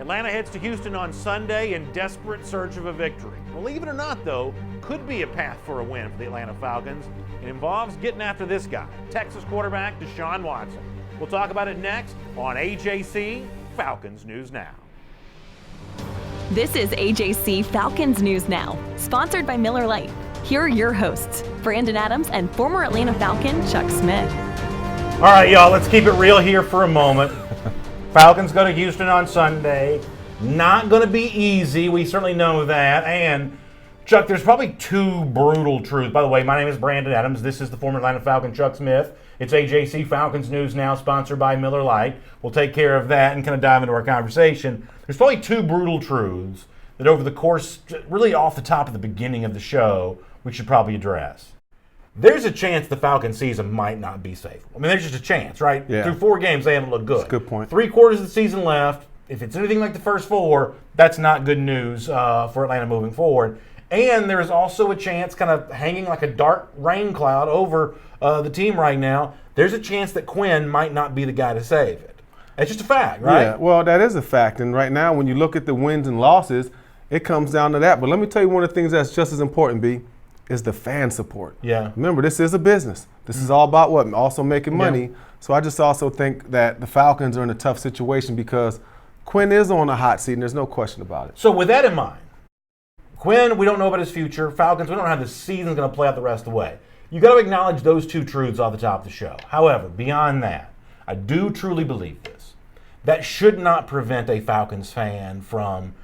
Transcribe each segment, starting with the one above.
Atlanta heads to Houston on Sunday in desperate search of a victory. Believe it or not, though, could be a path for a win for the Atlanta Falcons. It involves getting after this guy, Texas quarterback Deshaun Watson. We'll talk about it next on AJC Falcons News Now. This is AJC Falcons News Now, sponsored by Miller Lite. Here are your hosts, Brandon Adams and former Atlanta Falcon Chuck Smith. All right, y'all, let's keep it real here for a moment. Falcons go to Houston on Sunday. Not going to be easy. We certainly know that. And, Chuck, there's probably two brutal truths. By the way, my name is Brandon Adams. This is the former Atlanta Falcon Chuck Smith. It's AJC Falcons News Now, sponsored by Miller Lite. We'll take care of that and kind of dive into our conversation. There's probably two brutal truths that over the course, really off the top of the beginning of the show, we should probably address. There's a chance the Falcons season might not be safe. I mean, there's just a chance, right? Yeah. Through 4 games, they haven't looked good. That's a good point. 3 quarters of the season left. If it's anything like the first 4, that's not good news for Atlanta moving forward. And there's also a chance, kind of hanging like a dark rain cloud over the team right now, there's a chance that Quinn might not be the guy to save it. It's just a fact, right? Yeah, well, that is a fact. And right now, when you look at the wins and losses, it comes down to that. But let me tell you one of the things that's just as important, B, is the fan support. Yeah. Remember, this is a business. This is all about what? Also making money. Yeah. So I just also think that the Falcons are in a tough situation because Quinn is on a hot seat, and there's no question about it. So with that in mind, Quinn, we don't know about his future. Falcons, we don't know how the season's going to play out the rest of the way. You got to acknowledge those two truths off the top of the show. However, beyond that, I do truly believe this. That should not prevent a Falcons fan from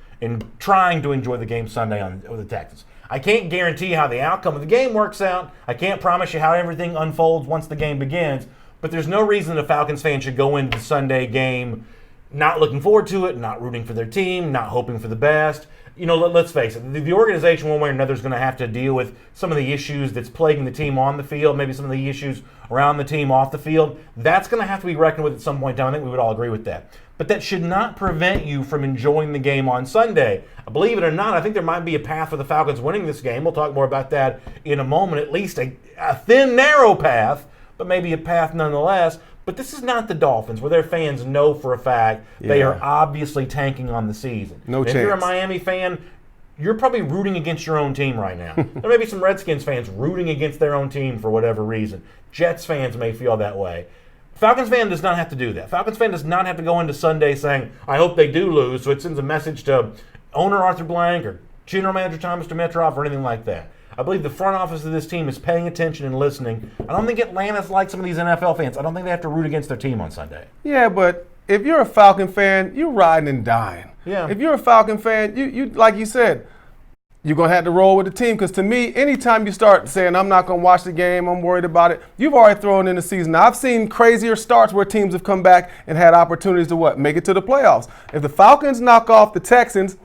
trying to enjoy the game Sunday with the Texans. I can't guarantee how the outcome of the game works out. I can't promise you how everything unfolds once the game begins. But there's no reason that a Falcons fan should go into the Sunday game not looking forward to it, not rooting for their team, not hoping for the best. You know, let's face it, the organization one way or another is going to have to deal with some of the issues that's plaguing the team on the field, maybe some of the issues around the team off the field. That's going to have to be reckoned with at some point in time. I think we would all agree with that. But that should not prevent you from enjoying the game on Sunday. Believe it or not, I think there might be a path for the Falcons winning this game. We'll talk more about that in a moment, at least a thin, narrow path, but maybe a path nonetheless. But this is not the Dolphins, where their fans know for a fact they are obviously tanking on the season. No chance. If you're a Miami fan, you're probably rooting against your own team right now. There may be some Redskins fans rooting against their own team for whatever reason. Jets fans may feel that way. Falcons fan does not have to do that. Falcons fan does not have to go into Sunday saying, I hope they do lose, so it sends a message to owner Arthur Blank or general manager Thomas Dimitroff or anything like that. I believe the front office of this team is paying attention and listening. I don't think Atlanta's like some of these NFL fans. I don't think they have to root against their team on Sunday. Yeah, but if you're a Falcon fan, you're riding and dying. Yeah. If you're a Falcon fan, you like you said, you're going to have to roll with the team. Because to me, anytime you start saying, I'm not going to watch the game, I'm worried about it, you've already thrown in the season. Now, I've seen crazier starts where teams have come back and had opportunities to what? Make it to the playoffs. If the Falcons knock off the Texans,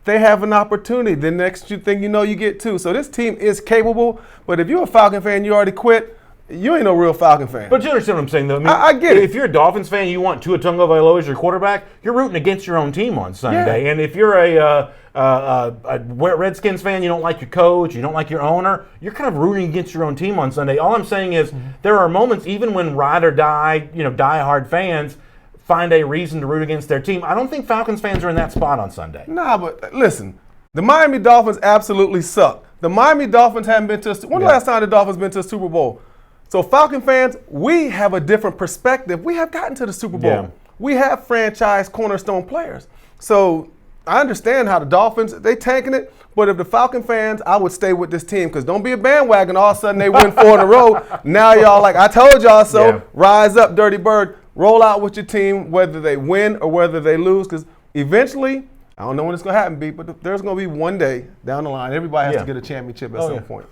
they have an opportunity. The next thing you know, you get 2. So this team is capable. But if you're a Falcon fan, you already quit, you ain't no real Falcon fan. But you understand what I'm saying, though? I get it. If you're a Dolphins fan, you want Tua Tagovailoa as your quarterback, you're rooting against your own team on Sunday. Yeah. And if you're a Redskins fan, you don't like your coach, you don't like your owner, you're kind of rooting against your own team on Sunday. All I'm saying is there are moments, even when ride or die, die-hard fans find a reason to root against their team. I don't think Falcons fans are in that spot on Sunday. Nah, but listen, the Miami Dolphins absolutely suck. The Miami Dolphins haven't been to when the last time the Dolphins been to a Super Bowl? So Falcon fans, we have a different perspective. We have gotten to the Super Bowl. Yeah. We have franchise cornerstone players. So I understand how the Dolphins, they tanking it, but if the Falcon fans, I would stay with this team because don't be a bandwagon. All of a sudden they win 4 in a row. Now y'all like, I told y'all so. Yeah. Rise up, Dirty Bird. Roll out with your team, whether they win or whether they lose, because eventually, I don't know when it's going to happen, B, but there's going to be one day down the line, everybody has to get a championship at some point.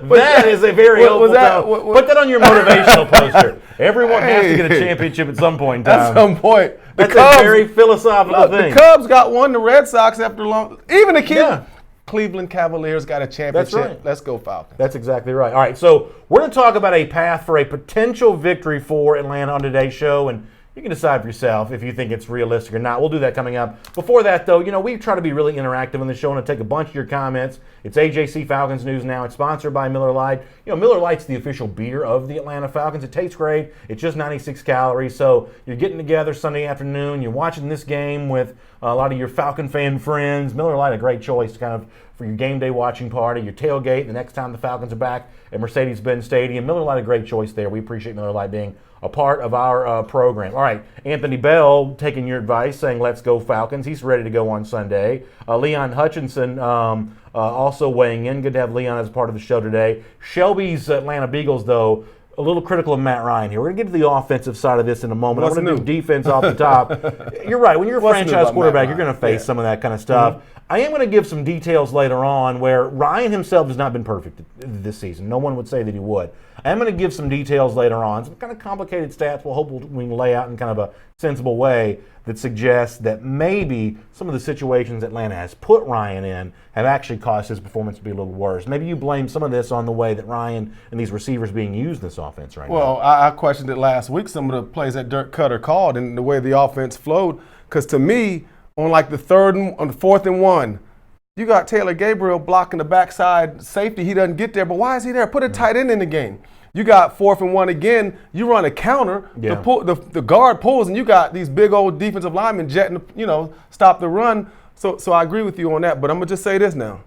That is a very helpful tone. Put that on your motivational poster. Everyone has to get a championship at some point in time. At some point. That's a very philosophical thing. The Cubs got one, the Red Sox after long. Even the Cleveland Cavaliers got a championship. That's right. Let's go Falcons. That's exactly right. All right, so we're going to talk about a path for a potential victory for Atlanta on today's show. And You can decide for yourself if you think it's realistic or not. We'll do that coming up. Before that, though, we try to be really interactive on the show and take a bunch of your comments. It's AJC Falcons News Now. It's sponsored by Miller Lite. Miller Lite's the official beer of the Atlanta Falcons. It tastes great. It's just 96 calories. So you're getting together Sunday afternoon. You're watching this game with a lot of your Falcon fan friends. Miller Lite, a great choice kind of for your game day watching party, your tailgate, the next time the Falcons are back at Mercedes-Benz Stadium. Miller Lite, a great choice there. We appreciate Miller Lite being a part of our program. All right, Anthony Bell taking your advice, saying let's go Falcons. He's ready to go on Sunday. Leon Hutchinson also weighing in. Good to have Leon as part of the show today. Shelby's Atlanta Beagles, though, a little critical of Matt Ryan here. We're going to get to the offensive side of this in a moment. I'm going to do defense off the top. You're right. When you're a franchise quarterback, you're going to face some of that kind of stuff. Mm-hmm. I am going to give some details later on where Ryan himself has not been perfect this season. No one would say that he would. I am going to give some details later on, some kind of complicated stats we'll hope we can lay out in kind of a sensible way that suggests that maybe some of the situations Atlanta has put Ryan in have actually caused his performance to be a little worse. Maybe you blame some of this on the way that Ryan and these receivers being used in this offense right now. Well, I questioned it last week, some of the plays that Dirk Cutter called and the way the offense flowed, because to me, on like the 4th and 1, you got Taylor Gabriel blocking the backside safety. He doesn't get there, but why is he there? Put a tight end in the game. You got 4th and 1 again. You run a counter. Yeah. The guard pulls, and you got these big old defensive linemen jetting, stop the run. So I agree with you on that. But I'm gonna just say this now: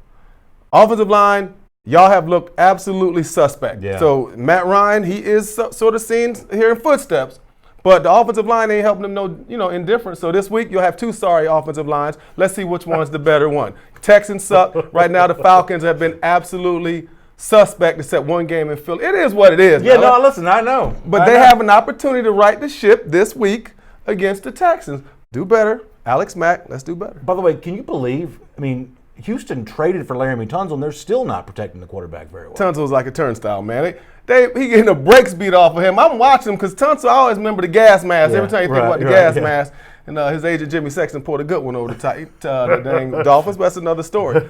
offensive line, y'all have looked absolutely suspect. Yeah. So Matt Ryan, he is sort of seen hearing footsteps. But the offensive line ain't helping them indifference. So this week you'll have 2 sorry offensive lines. Let's see which one's the better one. Texans suck. Right now the Falcons have been absolutely suspect except one game in Philly. It is what it is. Yeah, no, listen, I know. But they have an opportunity to right the ship this week against the Texans. Do better. Alex Mack, let's do better. By the way, can you believe, Houston traded for Laramie Tunsil, and they're still not protecting the quarterback very well. Tunsil's like a turnstile, man. He getting the brakes beat off of him. I'm watching him because Tunsil, I always remember the gas mask. Every time you think about the gas mask. And his agent, Jimmy Sexton, pulled a good one over the dang Dolphins, but that's another story.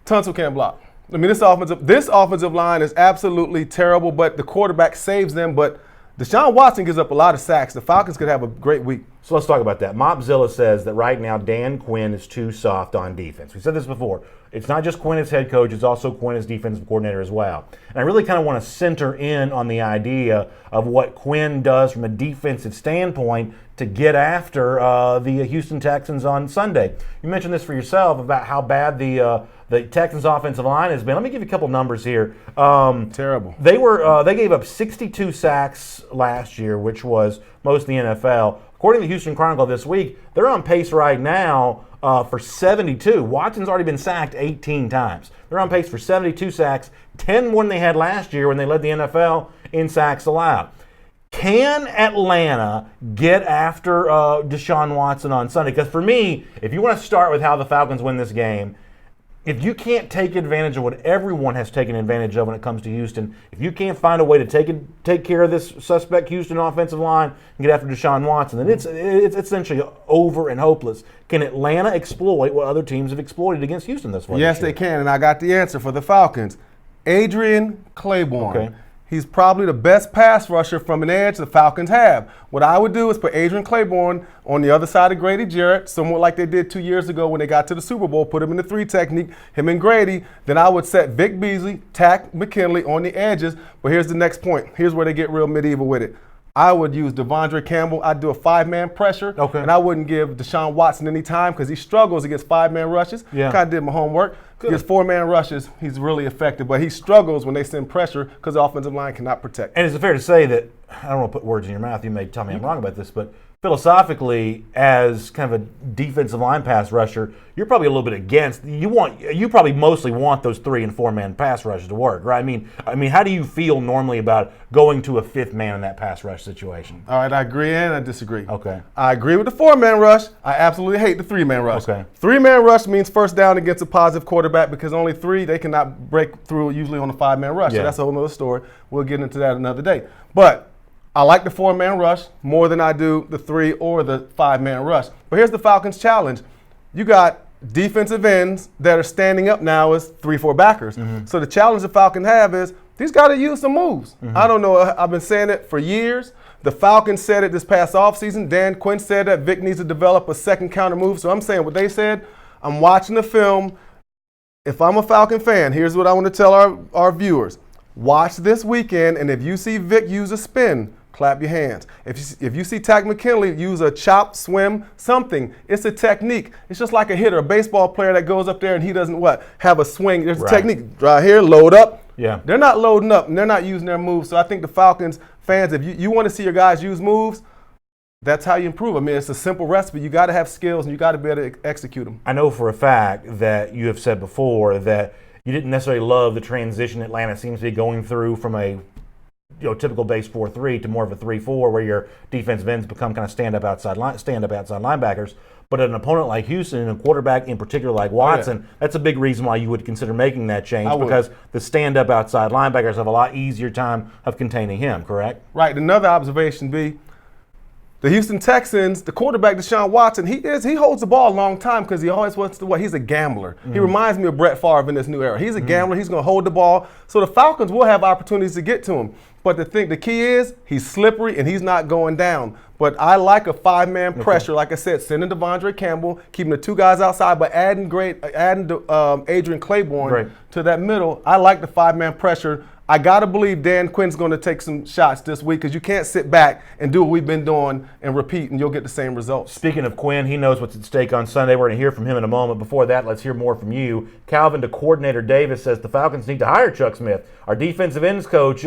Tunsil can't block. This offensive line is absolutely terrible, but the quarterback saves them. But Deshaun Watson gives up a lot of sacks. The Falcons could have a great week. So let's talk about that. Mopzilla says that right now Dan Quinn is too soft on defense. We said this before. It's not just Quinn as head coach, it's also Quinn as defensive coordinator as well. And I really kind of want to center in on the idea of what Quinn does from a defensive standpoint to get after the Houston Texans on Sunday. You mentioned this for yourself about how bad the Texans offensive line has been. Let me give you a couple numbers here. Terrible. They gave up 62 sacks last year, which was most in the NFL. According to the Houston Chronicle this week, they're on pace right now for 72. Watson's already been sacked 18 times. They're on pace for 72 sacks, 10 more than they had last year when they led the NFL in sacks allowed. Can Atlanta get after Deshaun Watson on Sunday? Because for me, if you want to start with how the Falcons win this game, if you can't take advantage of what everyone has taken advantage of when it comes to Houston, if you can't find a way to take care of this suspect Houston offensive line and get after Deshaun Watson, then it's essentially over and hopeless. Can Atlanta exploit what other teams have exploited against Houston this far? Yes, they can, and I got the answer for the Falcons. Adrian Claiborne. Okay. He's probably the best pass rusher from an edge the Falcons have. What I would do is put Adrian Claiborne on the other side of Grady Jarrett, somewhat like they did 2 years ago when they got to the Super Bowl, put him in the 3 technique, him and Grady. Then I would set Vic Beasley, Tack McKinley on the edges. But here's the next point. Here's where they get real medieval with it. I would use Devondre Campbell. I'd do a 5-man pressure, and I wouldn't give Deshaun Watson any time because he struggles against 5-man rushes. Kind of did my homework. Against 4-man rushes, he's really effective, but he struggles when they send pressure because the offensive line cannot protect. And is it fair to say that, I don't want to put words in your mouth, you may tell me I'm wrong about this, but philosophically, as kind of a defensive line pass rusher, you're probably a little bit against. You probably mostly want those 3- and 4-man pass rushes to work, right? I mean, how do you feel normally about going to a 5th man in that pass rush situation? All right, I agree and I disagree. Okay. I agree with the 4-man rush. I absolutely hate the 3-man rush. Okay. 3-man rush means first down against a positive quarterback because only 3 they cannot break through usually on a 5-man rush. So that's a whole other story. We'll get into that another day. But I like the 4-man rush more than I do the 3 or the 5-man rush. But here's the Falcons' challenge. You got defensive ends that are standing up now as 3-4 backers. Mm-hmm. So the challenge the Falcons have is he's got to use some moves. Mm-hmm. I don't know. I've been saying it for years. The Falcons said it this past offseason. Dan Quinn said that Vic needs to develop a second counter move. So I'm saying what they said. I'm watching the film. If I'm a Falcon fan, here's what I want to tell our viewers. Watch this weekend, and if you see Vic use a spin, clap your hands. If you see Takk McKinley use a chop, swim, something, it's a technique. It's just like a hitter, a baseball player that goes up there and he doesn't have a swing. There's a technique right here, load up. Yeah. They're not loading up, and they're not using their moves. So I think the Falcons fans, if you want to see your guys use moves, that's how you improve. I mean, it's a simple recipe. You got to have skills, and you got to be able to execute them. I know for a fact that you have said before that you didn't necessarily love the transition Atlanta seems to be going through from a typical base 4-3 to more of a 3-4, where your defensive ends become kind of stand-up outside linebackers. But an opponent like Houston and a quarterback in particular like Watson, that's a big reason why you would consider making that change, because the stand-up outside linebackers have a lot easier time of containing him, correct? Right. Another observation, B, the Houston Texans, the quarterback Deshaun Watson, he holds the ball a long time because he always wants to he's a gambler. He reminds me of Brett Favre in this new era. He's a gambler. He's going to hold the ball. So the Falcons will have opportunities to get to him. But the key is he's slippery and he's not going down. But I like a five-man pressure. Like I said, sending Devondre Campbell, keeping the two guys outside, but adding Adrian Claiborne to that middle. I like the five-man pressure. I got to believe Dan Quinn's going to take some shots this week, because you can't sit back and do what we've been doing and repeat, and you'll get the same results. Speaking of Quinn, he knows what's at stake on Sunday. We're going to hear from him in a moment. Before that, let's hear more from you. Calvin to Coordinator Davis says the Falcons need to hire Chuck Smith. Our defensive ends coach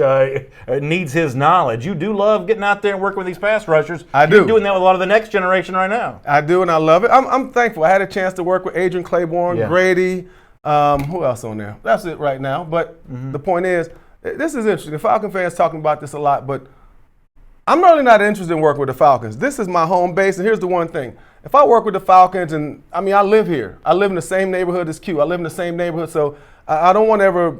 needs his knowledge. You do love getting out there and working with these pass rushers. I do. You're doing that with a lot of the next generation right now. I do, and I love it. I'm thankful. I had a chance to work with Adrian Claiborne, Grady. Who else on there? That's it right now. But the point is, this is interesting. The Falcon fans talking about this a lot, but I'm really not interested in working with the Falcons. This is my home base, and here's the one thing. If I work with the Falcons, and I live here. I live in the same neighborhood as Q. I live in the same neighborhood, so I don't want to ever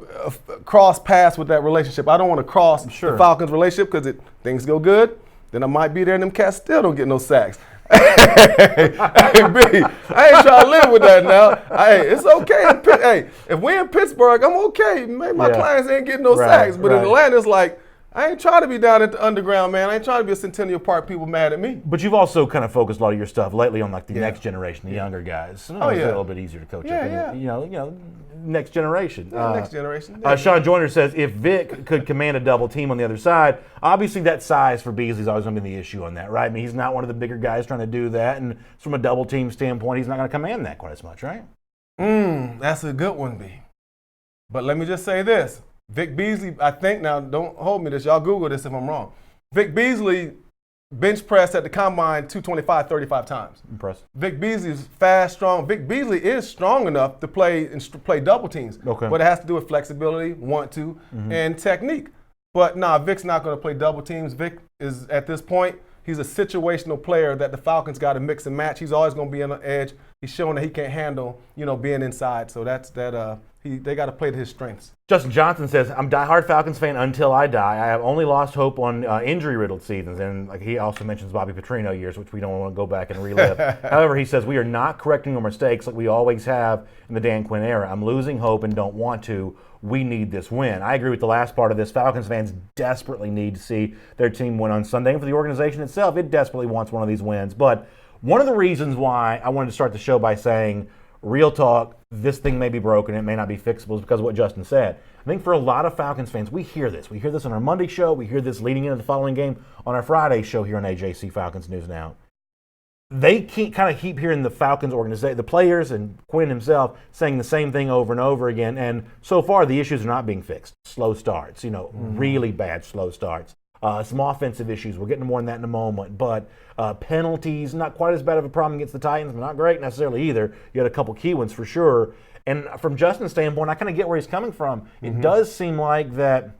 cross paths with that relationship. I don't want to cross the Falcons relationship, because things go good, then I might be there and them cats still don't get no sacks. Hey, B, I ain't trying to live with that now. Hey, it's okay. Hey, if we're in Pittsburgh, I'm okay. Maybe my clients ain't getting no sacks. But in Atlanta, it's like, I ain't trying to be down at the underground, man. I ain't trying to be a Centennial Park people mad at me. But you've also kind of focused a lot of your stuff lately on like the next generation, the younger guys. So it's a little bit easier to coach up. You know, next generation. Next generation. Sean Joyner says if Vic could command a double team on the other side, obviously that size for Beasley is always going to be the issue on that, right? I mean, he's not one of the bigger guys trying to do that, and from a double team standpoint, he's not going to command that quite as much, right? That's a good one, B. But let me just say this. Vic Beasley, I think now, don't hold me to this. Y'all Google this if I'm wrong. Vic Beasley bench pressed at the combine 225 35 times. Impressive. Vic Beasley is fast, strong. Vic Beasley is strong enough to play double teams. Okay. But it has to do with flexibility, want to, and technique. But Vic's not going to play double teams. Vic is, at this point, he's a situational player that the Falcons got to mix and match. He's always going to be on the edge. He's showing that he can't handle, being inside. So they got to play to his strengths. Justin Johnson says, I'm a diehard Falcons fan until I die. I have only lost hope on injury-riddled seasons. And he also mentions Bobby Petrino years, which we don't want to go back and relive. However, he says, we are not correcting our mistakes like we always have in the Dan Quinn era. I'm losing hope and don't want to. We need this win. I agree with the last part of this. Falcons fans desperately need to see their team win on Sunday. And for the organization itself, it desperately wants one of these wins. But one of the reasons why I wanted to start the show by saying, real talk, this thing may be broken, it may not be fixable, is because of what Justin said. I think for a lot of Falcons fans, we hear this. We hear this on our Monday show. We hear this leading into the following game on our Friday show here on AJC Falcons News Now. They keep hearing the Falcons organization, the players and Quinn himself saying the same thing over and over again. And so far, the issues are not being fixed. Slow starts, really bad slow starts. Some offensive issues. We'll get into more on that in a moment. But penalties, not quite as bad of a problem against the Titans, but not great necessarily either. You had a couple key ones for sure. And from Justin's standpoint, I kind of get where he's coming from. It does seem like that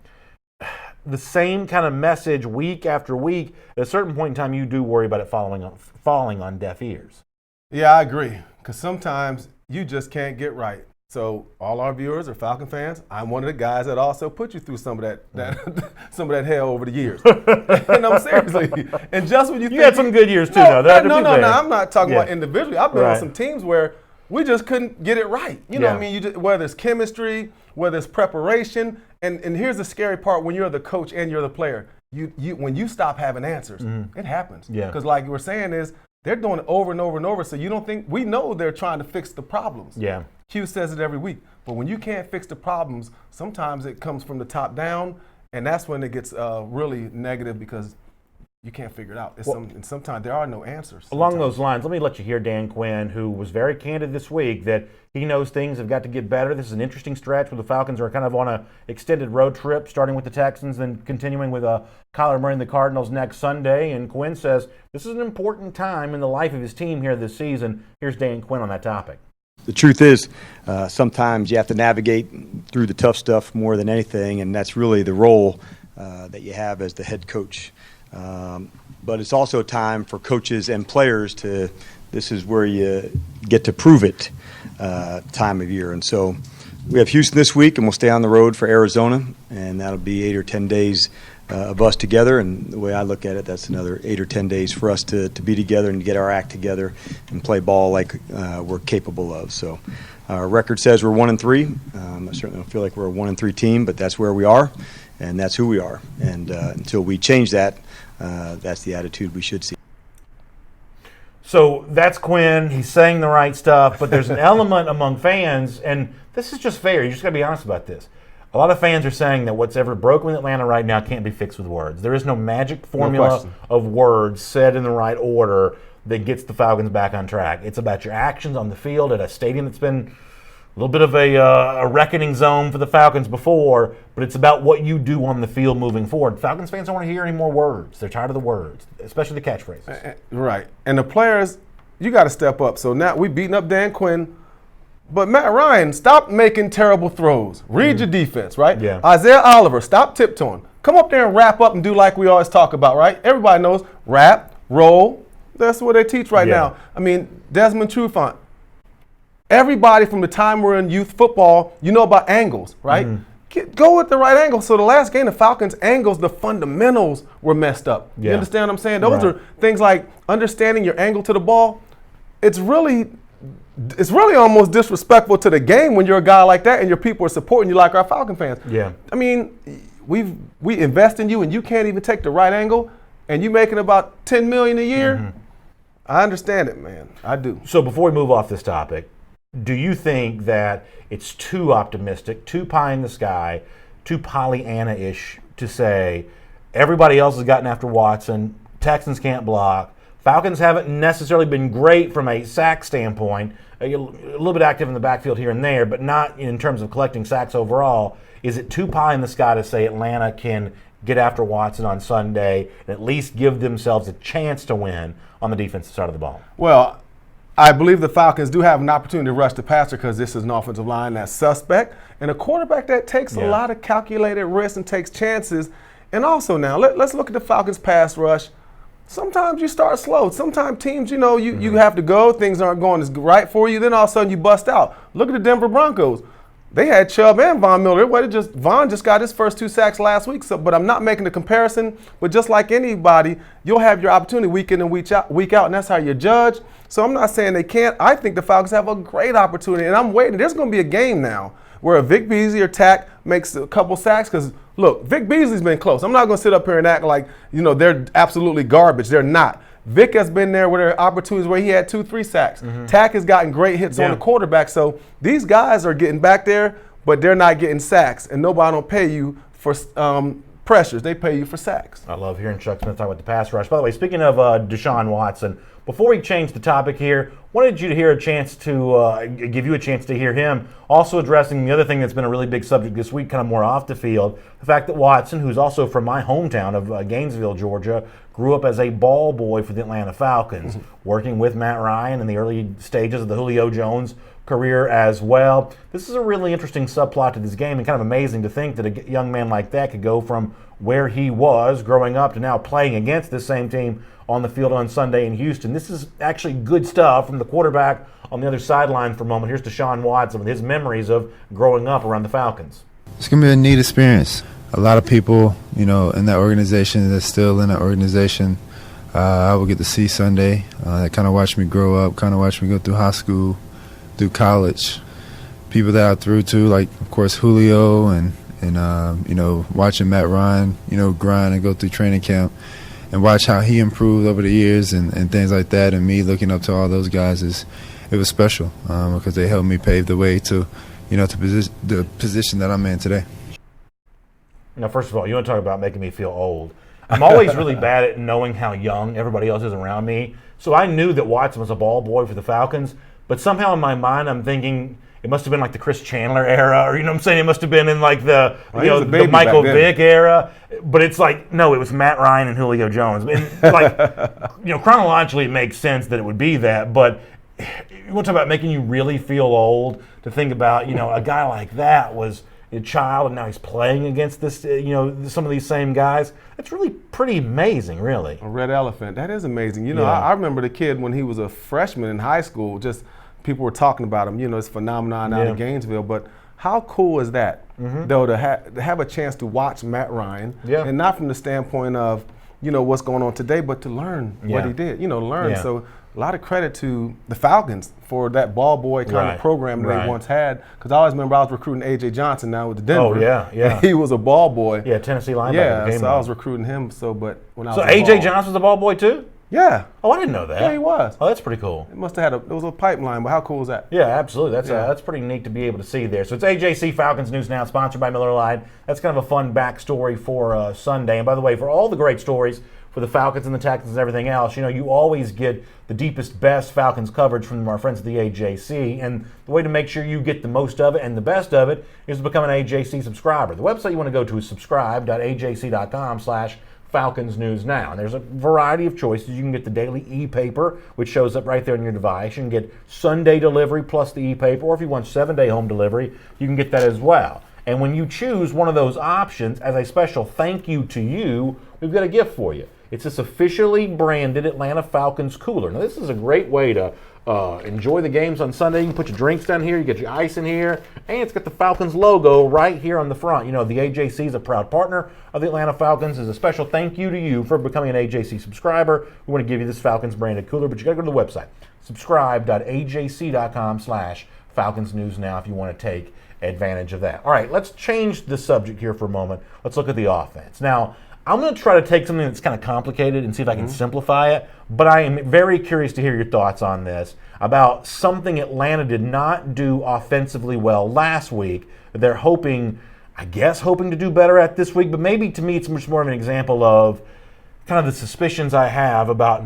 the same kind of message week after week, at a certain point in time, you do worry about it falling on deaf ears. Yeah, I agree. Because sometimes you just can't get right. So all our viewers are Falcon fans. I'm one of the guys that also put you through some of that some of that hell over the years. And I'm seriously. And just when you had some good years too. No, I'm not talking about individually. I've been on some teams where we just couldn't get it right. You know what I mean? Whether it's chemistry, whether it's preparation, and here's the scary part when you're the coach and you're the player. when you stop having answers, it happens. Yeah. Because like you were saying is, they're doing it over and over and over. So you don't think, we know they're trying to fix the problems. Yeah. Q says it every week. But when you can't fix the problems, sometimes it comes from the top down. And that's when it gets really negative because you can't figure it out. And sometimes there are no answers. Along those lines, let me let you hear Dan Quinn, who was very candid this week that he knows things have got to get better. This is an interesting stretch where the Falcons are kind of on an extended road trip, starting with the Texans, then continuing with Kyler Murray and the Cardinals next Sunday. And Quinn says this is an important time in the life of his team here this season. Here's Dan Quinn on that topic. The truth is, sometimes you have to navigate through the tough stuff more than anything, and that's really the role that you have as the head coach. But it's also time for coaches and players this is where you get to prove it time of year. And so we have Houston this week, and we'll stay on the road for Arizona, and that'll be 8 or 10 days of us together. And the way I look at it, that's another 8 or 10 days for us to be together and to get our act together and play ball like we're capable of. So our record says we're 1-3. I certainly don't feel like we're a 1-3 team, but that's where we are, and that's who we are. And until we change that, that's the attitude we should see. So that's Quinn. He's saying the right stuff, but there's an element among fans, and this is just fair. You just got to be honest about this. A lot of fans are saying that what's ever broken with Atlanta right now can't be fixed with words. There is no magic formula of words said in the right order that gets the Falcons back on track. It's about your actions on the field at a stadium that's been a little bit of a reckoning zone for the Falcons before, but it's about what you do on the field moving forward. Falcons fans don't want to hear any more words. They're tired of the words, especially the catchphrases. Right. And the players, you got to step up. So now we're beating up Dan Quinn. But Matt Ryan, stop making terrible throws. Read your defense, right? Yeah. Isaiah Oliver, stop tiptoeing. Come up there and wrap up and do like we always talk about, right? Everybody knows wrap, roll. That's what they teach right now. I mean, Desmond Trufant. Everybody from the time we're in youth football, you know about angles, right? Go with the right angle. So the last game, the Falcons' angles, the fundamentals were messed up. You understand what I'm saying? Those are things like understanding your angle to the ball. It's really almost disrespectful to the game when you're a guy like that and your people are supporting you like our Falcon fans. Yeah. I mean, we invest in you and you can't even take the right angle and you making about $10 million a year. I understand it, man. I do. So before we move off this topic, do you think that it's too optimistic, too pie in the sky, too Pollyanna-ish to say everybody else has gotten after Watson, Texans can't block, Falcons haven't necessarily been great from a sack standpoint, a little bit active in the backfield here and there, but not in terms of collecting sacks overall. Is it too pie in the sky to say Atlanta can get after Watson on Sunday and at least give themselves a chance to win on the defensive side of the ball? Well, I believe the Falcons do have an opportunity to rush the passer because this is an offensive line that's suspect and a quarterback that takes a lot of calculated risks and takes chances. And also now, let's look at the Falcons' pass rush. Sometimes you start slow. Sometimes teams, you have to go. Things aren't going as right for you. Then all of a sudden you bust out. Look at the Denver Broncos. They had Chubb and Von Miller. Von just got his first 2 sacks last week. But I'm not making the comparison. But just like anybody, you'll have your opportunity week in and week out, and that's how you judge. So I'm not saying they can't. I think the Falcons have a great opportunity, and I'm waiting. There's going to be a game now where a Vic Beasley or Tack makes a couple sacks because, look, Vic Beasley's been close. I'm not going to sit up here and act like, they're absolutely garbage. They're not. Vic has been there where there are opportunities where he had 2-3 sacks. Tack has gotten great hits on the quarterback. So these guys are getting back there, but they're not getting sacks. And nobody don't pay you for pressures. They pay you for sacks. I love hearing Chuck Smith talk about the pass rush. By the way, speaking of Deshaun Watson, before we change the topic here, wanted you to hear a chance to give you a chance to hear him also addressing the other thing that's been a really big subject this week, kind of more off the field, the fact that Watson, who's also from my hometown of Gainesville, Georgia, grew up as a ball boy for the Atlanta Falcons, working with Matt Ryan in the early stages of the Julio Jones career as well. This is a really interesting subplot to this game, and kind of amazing to think that a young man like that could go from where he was growing up to now playing against this same team on the field on Sunday in Houston. This is actually good stuff from the quarterback on the other sideline for a moment. Here's Deshaun Watson with his memories of growing up around the Falcons. It's going to be a neat experience. A lot of people, in that organization that's still in that organization, I will get to see Sunday. That kind of watched me grow up, kind of watched me go through high school, through college. People that I threw to, like, of course, Julio and And, watching Matt Ryan, grind and go through training camp and watch how he improved over the years and things like that, and me looking up to all those guys, it was special because they helped me pave the way to the position that I'm in today. First of all, you want to talk about making me feel old. I'm always really bad at knowing how young everybody else is around me. So I knew that Watson was a ball boy for the Falcons, but somehow in my mind I'm thinking it must have been like the Chris Chandler era, or what I'm saying? It must have been in like the the Michael Vick era. But it's like, no, it was Matt Ryan and Julio Jones. And like, chronologically it makes sense that it would be that, but you want to talk about making you really feel old to think about, a guy like that was a child and now he's playing against this, some of these same guys. It's really pretty amazing, really. A red elephant. That is amazing. Yeah. I remember the kid when he was a freshman in high school, just people were talking about him, this phenomenon out of Gainesville. But how cool is that, though, to have a chance to watch Matt Ryan, and not from the standpoint of, what's going on today, but to learn what he did, learn. Yeah. So a lot of credit to the Falcons for that ball boy kind of program they once had. Because I always remember I was recruiting A.J. Johnson now with the Denver. Oh, yeah. He was a ball boy. Yeah, Tennessee linebacker. Yeah, so I was recruiting him. But when I was A.J. Johnson was a ball boy too? Yeah. Oh, I didn't know that. Yeah, he was. Oh, that's pretty cool. It must have had it was a pipeline, but how cool is that? Yeah, absolutely. That's pretty neat to be able to see there. So it's AJC Falcons News Now, sponsored by Miller Lite. That's kind of a fun backstory for Sunday. And by the way, for all the great stories for the Falcons and the Texans and everything else, you always get the deepest, best Falcons coverage from our friends at the AJC. And the way to make sure you get the most of it and the best of it is to become an AJC subscriber. The website you want to go to is subscribe.ajc.com/Falcons News Now. And there's a variety of choices. You can get the daily e-paper, which shows up right there on your device. You can get Sunday delivery plus the e-paper, or if you want 7-day home delivery, you can get that as well. And when you choose one of those options, as a special thank you to you, we've got a gift for you. It's this officially branded Atlanta Falcons cooler. Now, this is a great way to enjoy the games on Sunday. You can put your drinks down here, you get your ice in here, and it's got the Falcons logo right here on the front. The AJC is a proud partner of the Atlanta Falcons. As a special thank you to you for becoming an AJC subscriber, we want to give you this Falcons branded cooler, but you got to go to the website, subscribe.ajc.com/Falcons News Now if you want to take advantage of that. All right, let's change the subject here for a moment. Let's look at the offense. Now, I'm going to try to take something that's kind of complicated and see if I can simplify it, but I am very curious to hear your thoughts on this about something Atlanta did not do offensively well last week. They're hoping to do better at this week, but maybe to me it's much more of an example of kind of the suspicions I have about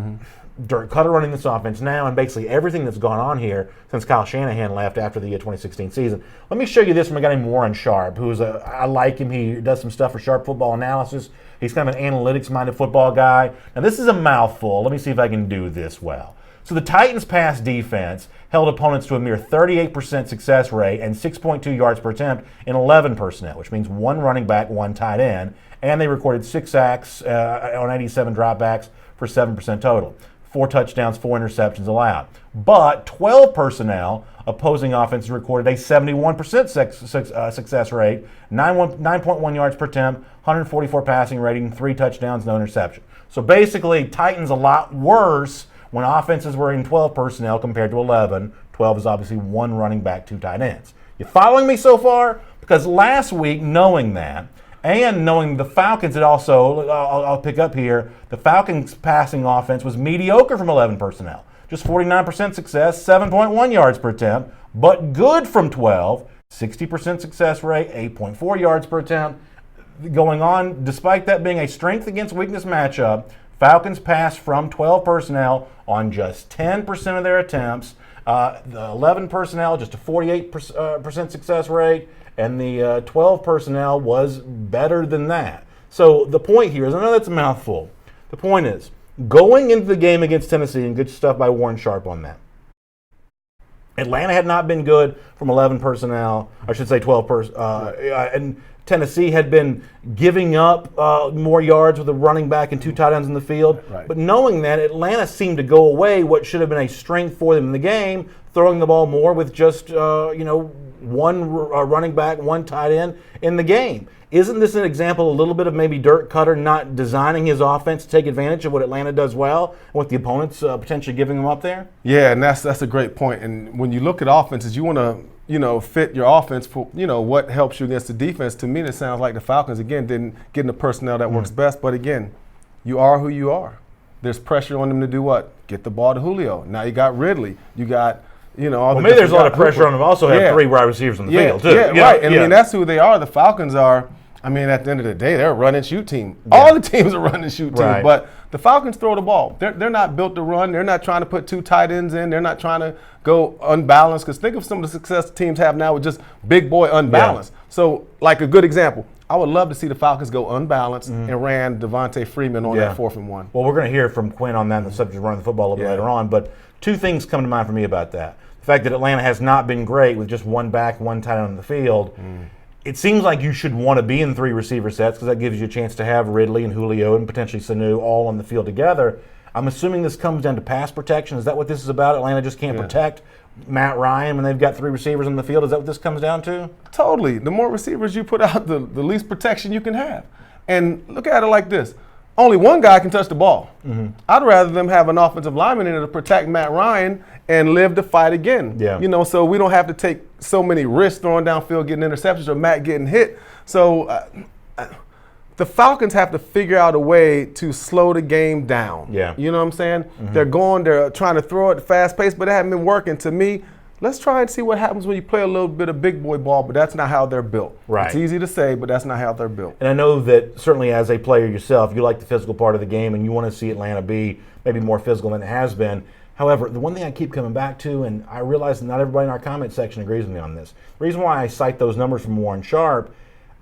Dirk Cutter running this offense now and basically everything that's gone on here since Kyle Shanahan left after the 2016 season. Let me show you this from a guy named Warren Sharp, who's I like him. He does some stuff for Sharp Football Analysis. He's kind of an analytics-minded football guy. Now, this is a mouthful. Let me see if I can do this well. So the Titans' pass defense held opponents to a mere 38% success rate and 6.2 yards per attempt in 11 personnel, which means one running back, one tight end, and they recorded 6 sacks on 87 dropbacks for 7% total. 4 touchdowns, 4 interceptions allowed. But 12 personnel, opposing offenses recorded a 71% success rate, 9.1 yards per attempt, 144 passing rating, 3 touchdowns, no interception. So basically, Titans a lot worse when offenses were in 12 personnel compared to 11. 12 is obviously 1 running back, 2 tight ends. You following me so far? Because last week, knowing that, and knowing the Falcons had also, I'll pick up here, the Falcons' passing offense was mediocre from 11 personnel. Just 49% success, 7.1 yards per attempt, but good from 12, 60% success rate, 8.4 yards per attempt. Going on, despite that being a strength against weakness matchup, Falcons passed from 12 personnel on just 10% of their attempts. The 11 personnel, just a 48% success rate, and the 12 personnel was better than that. So the point here is, I know that's a mouthful. The point is, going into the game against Tennessee, and good stuff by Warren Sharp on that, Atlanta had not been good from 11 personnel, I should say 12 and Tennessee had been giving up more yards with a running back and 2 tight ends in the field. Right. But knowing that, Atlanta seemed to go away what should have been a strength for them in the game, throwing the ball more with just one running back, 1 tight end in the game. Isn't this an example a little bit of maybe Dirk Cutter not designing his offense to take advantage of what Atlanta does well and what the opponents potentially giving them up there? Yeah, and that's a great point. And when you look at offenses, you want to fit your offense for, what helps you against the defense. To me, it sounds like the Falcons, again, didn't get in the personnel that works best. But again, you are who you are. There's pressure on them to do what? Get the ball to Julio. Now you got Ridley. You got, all the maybe there's a lot of pressure on them. Also have 3 wide receivers on the field, too. Yeah, right. And I mean, that's who they are. The Falcons are, at the end of the day, they're a run-and-shoot team. Yeah. All the teams are run-and-shoot teams. Right. But the Falcons throw the ball. They're not built to run. They're not trying to put 2 tight ends in. They're not trying to go unbalanced. Because think of some of the success teams have now with just big boy unbalanced. Yeah. So, like a good example, I would love to see the Falcons go unbalanced and ran Devontae Freeman on that 4th and 1. Well, we're going to hear from Quinn on that and the subject of running the football a little bit later on. But 2 things come to mind for me about that. The fact that Atlanta has not been great with just 1 back, 1 tight end on the field. It seems like you should want to be in 3 receiver sets because that gives you a chance to have Ridley and Julio and potentially Sanu all on the field together. I'm assuming this comes down to pass protection. Is that what this is about? Atlanta just can't protect Matt Ryan when they've got 3 receivers on the field. Is that what this comes down to? Totally. The more receivers you put out, the least protection you can have. And look at it like this. Only one guy can touch the ball. I'd rather them have an offensive lineman in there to protect Matt Ryan and live to fight again. Yeah. So we don't have to take so many risks throwing downfield, getting interceptions, or Matt getting hit. So the Falcons have to figure out a way to slow the game down. Yeah. You know what I'm saying? They're trying to throw at a fast pace, but it hasn't been working. To me, let's try and see what happens when you play a little bit of big boy ball, but that's not how they're built. Right. It's easy to say, but that's not how they're built. And I know that certainly as a player yourself, you like the physical part of the game and you want to see Atlanta be maybe more physical than it has been. However, the one thing I keep coming back to, and I realize that not everybody in our comment section agrees with me on this, the reason why I cite those numbers from Warren Sharp,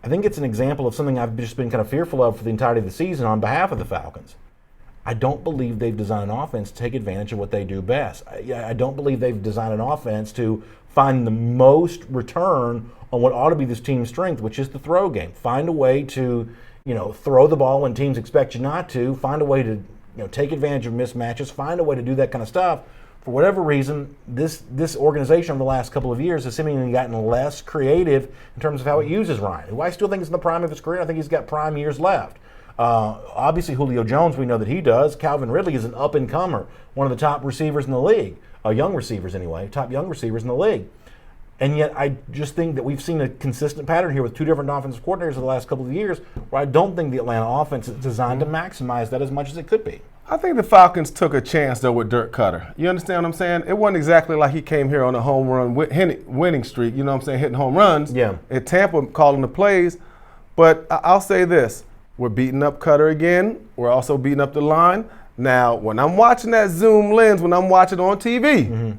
I think it's an example of something I've just been kind of fearful of for the entirety of the season on behalf of the Falcons. I don't believe they've designed an offense to take advantage of what they do best. I don't believe they've designed an offense to find the most return on what ought to be this team's strength, which is the throw game. Find a way to, throw the ball when teams expect you not to. Find a way to, take advantage of mismatches. Find a way to do that kind of stuff. For whatever reason, this organization over the last couple of years has seemingly gotten less creative in terms of how it uses Ryan, who I still think is in the prime of his career. I think he's got prime years left. Obviously, Julio Jones, we know that he does. Calvin Ridley is an up-and-comer, one of the top receivers in the league. Young receivers anyway, top young receivers in the league. And yet I just think that we've seen a consistent pattern here with 2 different offensive coordinators over the last couple of years where I don't think the Atlanta offense is designed to maximize that as much as it could be. I think the Falcons took a chance, though, with Dirk Cutter. You understand what I'm saying? It wasn't exactly like he came here on a home run winning streak, hitting home runs. Yeah. At Tampa, calling the plays. But I'll say this. We're beating up Cutter again. We're also beating up the line. Now, when I'm watching that zoom lens, when I'm watching on TV,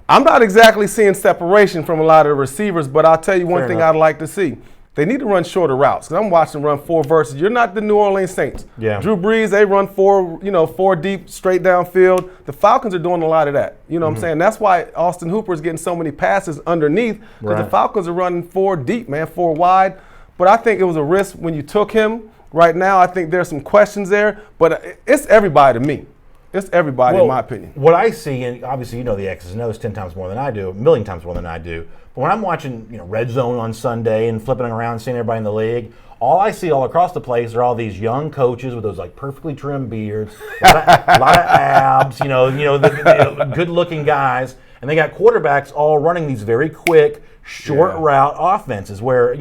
I'm not exactly seeing separation from a lot of the receivers, but I'll tell you one thing I'd like to see. They need to run shorter routes because I'm watching them run 4 verses. You're not the New Orleans Saints. Yeah. Drew Brees, they run 4 deep, straight downfield. The Falcons are doing a lot of that. You know what I'm saying? That's why Austin Hooper is getting so many passes underneath because the Falcons are running 4 deep, 4 wide. But I think it was a risk when you took him. Right now, I think there's some questions there, but it's everybody to me. It's everybody, in my opinion. What I see, and obviously you know the X's and O's 10 times more than I do, a million times more than I do. But when I'm watching, Red Zone on Sunday and flipping around, seeing everybody in the league, all I see all across the place are all these young coaches with those perfectly trimmed beards, a lot of abs, the good-looking guys, and they got quarterbacks all running these very quick, short route offenses where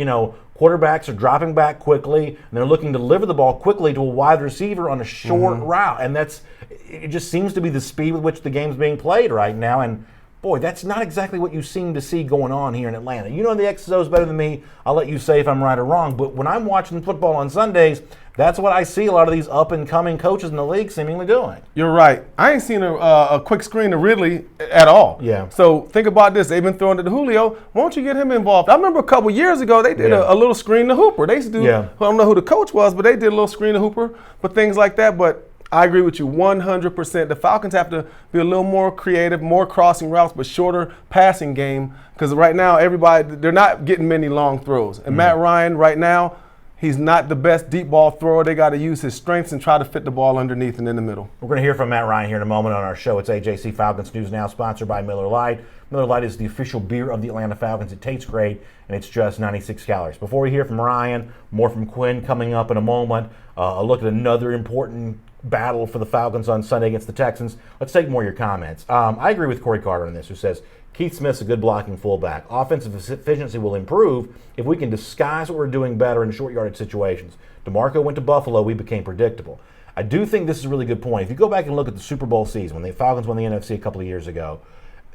quarterbacks are dropping back quickly, and they're looking to deliver the ball quickly to a wide receiver on a short route. And it just seems to be the speed with which the game's being played right now. And, boy, that's not exactly what you seem to see going on here in Atlanta. You know the X's O's better than me. I'll let you say if I'm right or wrong. But when I'm watching football on Sundays, that's what I see a lot of these up-and-coming coaches in the league seemingly doing. You're right. I ain't seen a quick screen to Ridley at all. Yeah. So think about this. They've been throwing it to Julio. Why don't you get him involved? I remember a couple years ago they did a little screen to Hooper. They used to do, I don't know who the coach was, but they did a little screen to Hooper, but things like that. But I agree with you 100%. The Falcons have to be a little more creative, more crossing routes, but shorter passing game. Because right now, they're not getting many long throws. And Matt Ryan, right now, he's not the best deep ball thrower. They got to use his strengths and try to fit the ball underneath and in the middle. We're going to hear from Matt Ryan here in a moment on our show. It's AJC Falcons News Now, sponsored by Miller Lite. Miller Lite is the official beer of the Atlanta Falcons. It tastes great, and it's just 96 calories. Before we hear from Ryan, more from Quinn coming up in a moment. A look at another important battle for the Falcons on Sunday against the Texans. Let's take more of your comments. I agree with Corey Carter on this, who says, Keith Smith's a good blocking fullback. Offensive efficiency will improve if we can disguise what we're doing better in short yardage situations. DeMarco went to Buffalo, we became predictable. I do think this is a really good point. If you go back and look at the Super Bowl season, when the Falcons won the NFC a couple of years ago,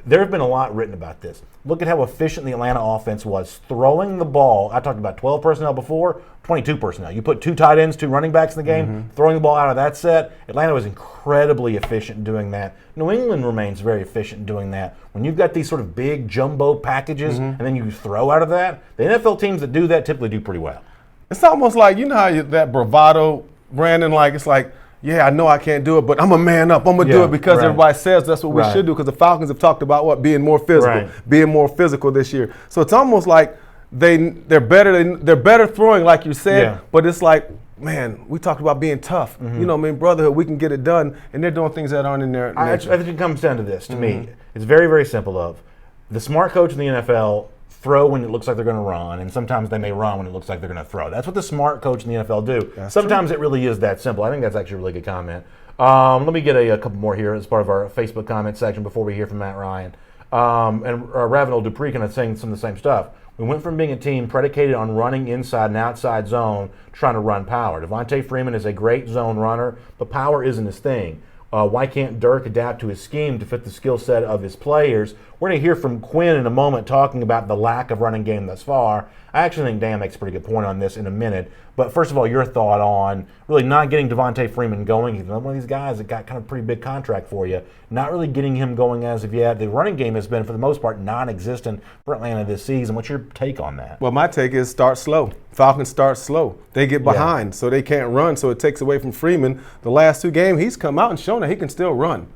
there have been a lot written about this. Look at how efficient the Atlanta offense was throwing the ball. I talked about 12 personnel before, 22 personnel. You put 2 tight ends, 2 running backs in the game, throwing the ball out of that set. Atlanta was incredibly efficient in doing that. New England remains very efficient in doing that. When you've got these sort of big jumbo packages and then you throw out of that, the NFL teams that do that typically do pretty well. It's almost like, you know how that bravado, Brandon, like it's like, yeah, I know I can't do it, but I'm a man up. I'm going to do it because everybody says that's what we should do, because the Falcons have talked about being more physical this year. So it's almost like they're better throwing, like you said, but it's like, man, we talked about being tough. You know what I mean? Brotherhood, we can get it done, and they're doing things that aren't in their nature. I think it comes down to this, to me. It's very, very simple of the smart coach in the NFL throw when it looks like they're going to run, and sometimes they may run when it looks like they're going to throw. That's what the smart coach in the NFL do. Sometimes it really is that simple. I think that's actually a really good comment. Let me get a couple more here as part of our Facebook comment section before we hear from Matt Ryan. And Ravenel Dupree kind of saying some of the same stuff. We went from being a team predicated on running inside and outside zone, trying to run power. Devontae Freeman is a great zone runner, but power isn't his thing. Why can't Dirk adapt to his scheme to fit the skill set of his players? We're going to hear from Quinn in a moment talking about the lack of running game thus far. I actually think Dan makes a pretty good point on this in a minute. But first of all, your thought on really not getting Devontae Freeman going. He's one of these guys that got kind of a pretty big contract for you. Not really getting him going as of yet. The running game has been, for the most part, non-existent for Atlanta this season. What's your take on that? Well, my take is start slow. Falcons start slow. They get behind, so they can't run, so it takes away from Freeman. The last 2 games, he's come out and shown that he can still run.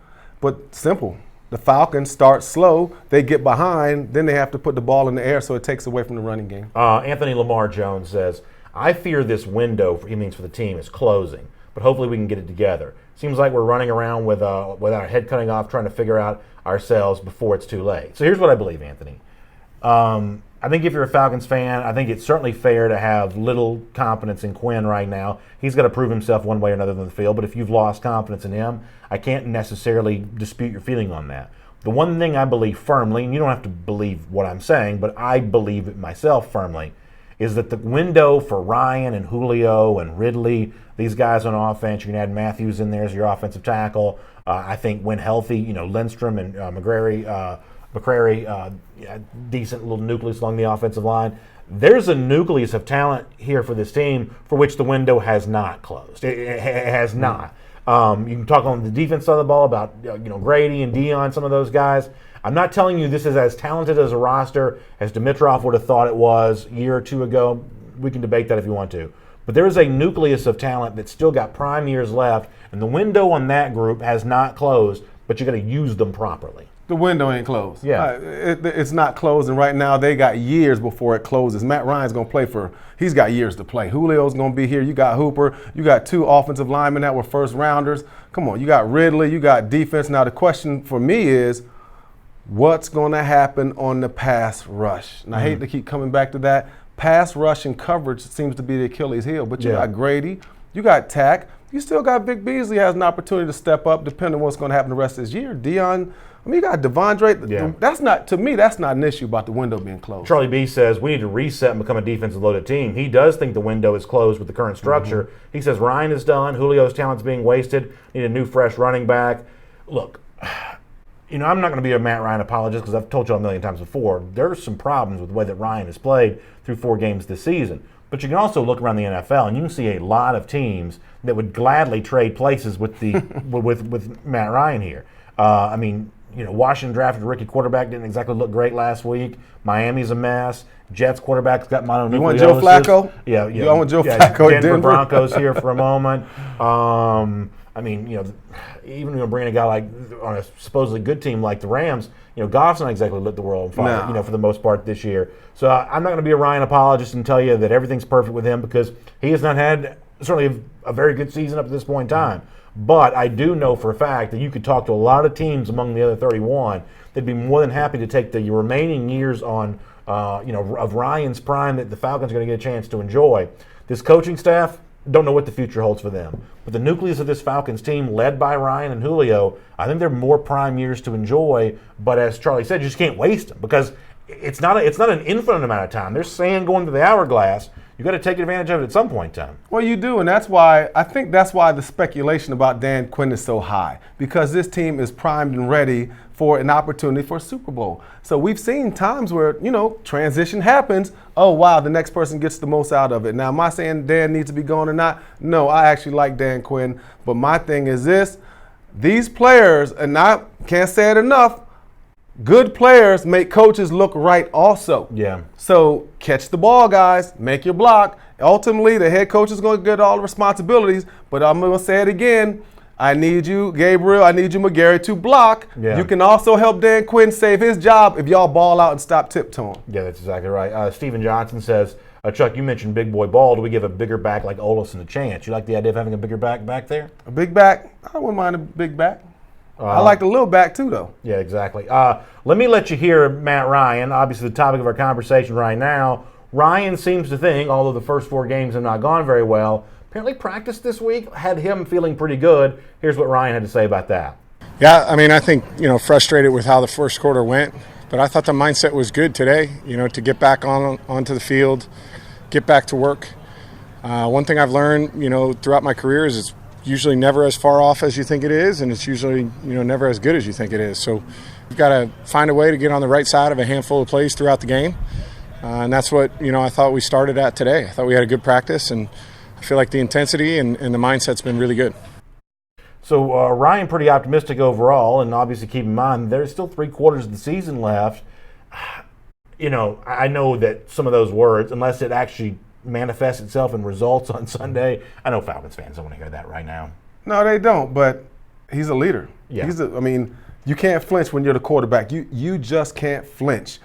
But simple. The Falcons start slow, they get behind, then they have to put the ball in the air, so it takes away from the running game. Anthony Lamar Jones says, I fear this window, he means for the team, is closing, but hopefully we can get it together. Seems like we're running around with our head cutting off, trying to figure out ourselves before it's too late. So here's what I believe, Anthony. I think if you're a Falcons fan, I think it's certainly fair to have little confidence in Quinn right now. He's got to prove himself one way or another in the field, but if you've lost confidence in him, I can't necessarily dispute your feeling on that. The one thing I believe firmly, and you don't have to believe what I'm saying, but I believe it myself firmly, is that the window for Ryan and Julio and Ridley, these guys on offense, you can add Matthews in there as your offensive tackle. I think when healthy, Lindstrom and McCrary, decent little nucleus along the offensive line. There's a nucleus of talent here for this team for which the window has not closed. It has not. You can talk on the defense side of the ball about Grady and Dion, some of those guys. I'm not telling you this is as talented as a roster as Dimitroff would have thought it was a year or 2 ago. We can debate that if you want to. But there is a nucleus of talent that's still got prime years left, and the window on that group has not closed, but you got to use them properly. The window ain't closed. Yeah. It's not closed, and right now they got years before it closes. Matt Ryan's going to play he's got years to play. Julio's going to be here. You got Hooper. You got 2 offensive linemen that were first rounders. Come on, you got Ridley. You got defense. Now the question for me is, what's going to happen on the pass rush? And I hate to keep coming back to that. Pass rush and coverage seems to be the Achilles heel, but you got Grady. You got Tack. You still got Vic Beasley has an opportunity to step up depending on what's going to happen the rest of this year. Dion, you got Devondre. Yeah. That's not an issue about the window being closed. Charlie B says we need to reset and become a defensive loaded team. He does think the window is closed with the current structure. He says Ryan is done. Julio's talent's being wasted. Need a new, fresh running back. Look, I'm not going to be a Matt Ryan apologist because I've told you a million times before. There's some problems with the way that Ryan has played through 4 games this season. But you can also look around the NFL and you can see a lot of teams that would gladly trade places with the with Matt Ryan here. Washington drafted a rookie quarterback, didn't exactly look great last week. Miami's a mess. Jets quarterback's got mononucleosis. You want Joe Flacco? Yeah. You want Joe Flacco in Denver Denver? Broncos here for a moment. Even bringing a guy like on a supposedly good team like the Rams, Goff's not exactly lit the world on fire, No. for the most part this year. So I'm not going to be a Ryan apologist and tell you that everything's perfect with him because he has not had certainly a very good season up to this point in time. But I do know for a fact that you could talk to a lot of teams among the other 31 that'd be more than happy to take the remaining years on, of Ryan's prime that the Falcons are going to get a chance to enjoy. This coaching staff, don't know what the future holds for them. But the nucleus of this Falcons team, led by Ryan and Julio, I think they're more prime years to enjoy. But as Charlie said, you just can't waste them because it's not an infinite amount of time. There's sand going to the hourglass. You got to take advantage of it at some point in time. Well, you do, and that's why the speculation about Dan Quinn is so high, because this team is primed and ready for an opportunity for a Super Bowl. So we've seen times where, transition happens. Oh, wow, the next person gets the most out of it. Now, am I saying Dan needs to be gone or not? No, I actually like Dan Quinn. But my thing is this. These players, and I can't say it enough, good players make coaches look right also. Yeah. So catch the ball, guys. Make your block. Ultimately, the head coach is going to get all the responsibilities. But I'm going to say it again. I need you, Gabriel. I need you, McGarry, to block. Yeah. You can also help Dan Quinn save his job if y'all ball out and stop tiptoeing. Yeah, that's exactly right. Steven Johnson says, Chuck, you mentioned big boy ball. Do we give a bigger back like Olsen a chance? You like the idea of having a bigger back there? A big back? I wouldn't mind a big back. I like the little back too, though. Yeah, exactly. Let me let you hear Matt Ryan, obviously the topic of our conversation right now. Ryan seems to think, although the first 4 games have not gone very well, apparently practice this week had him feeling pretty good. Here's what Ryan had to say about that. Yeah, I mean, I think, frustrated with how the first quarter went, but I thought the mindset was good today, to get back onto the field, get back to work. One thing I've learned, throughout my career is it's usually never as far off as you think it is, and it's usually, never as good as you think it is. So you've got to find a way to get on the right side of a handful of plays throughout the game. And that's what, I thought we started at today. I thought we had a good practice, and I feel like the intensity and the mindset's been really good. So Ryan pretty optimistic overall, and obviously keep in mind there's still 3 quarters of the season left. I know that some of those words, unless it actually manifests itself in results on Sunday, I know Falcons fans don't want to hear that right now. No, they don't, but he's a leader. Yeah. You can't flinch when you're the quarterback. You just can't flinch.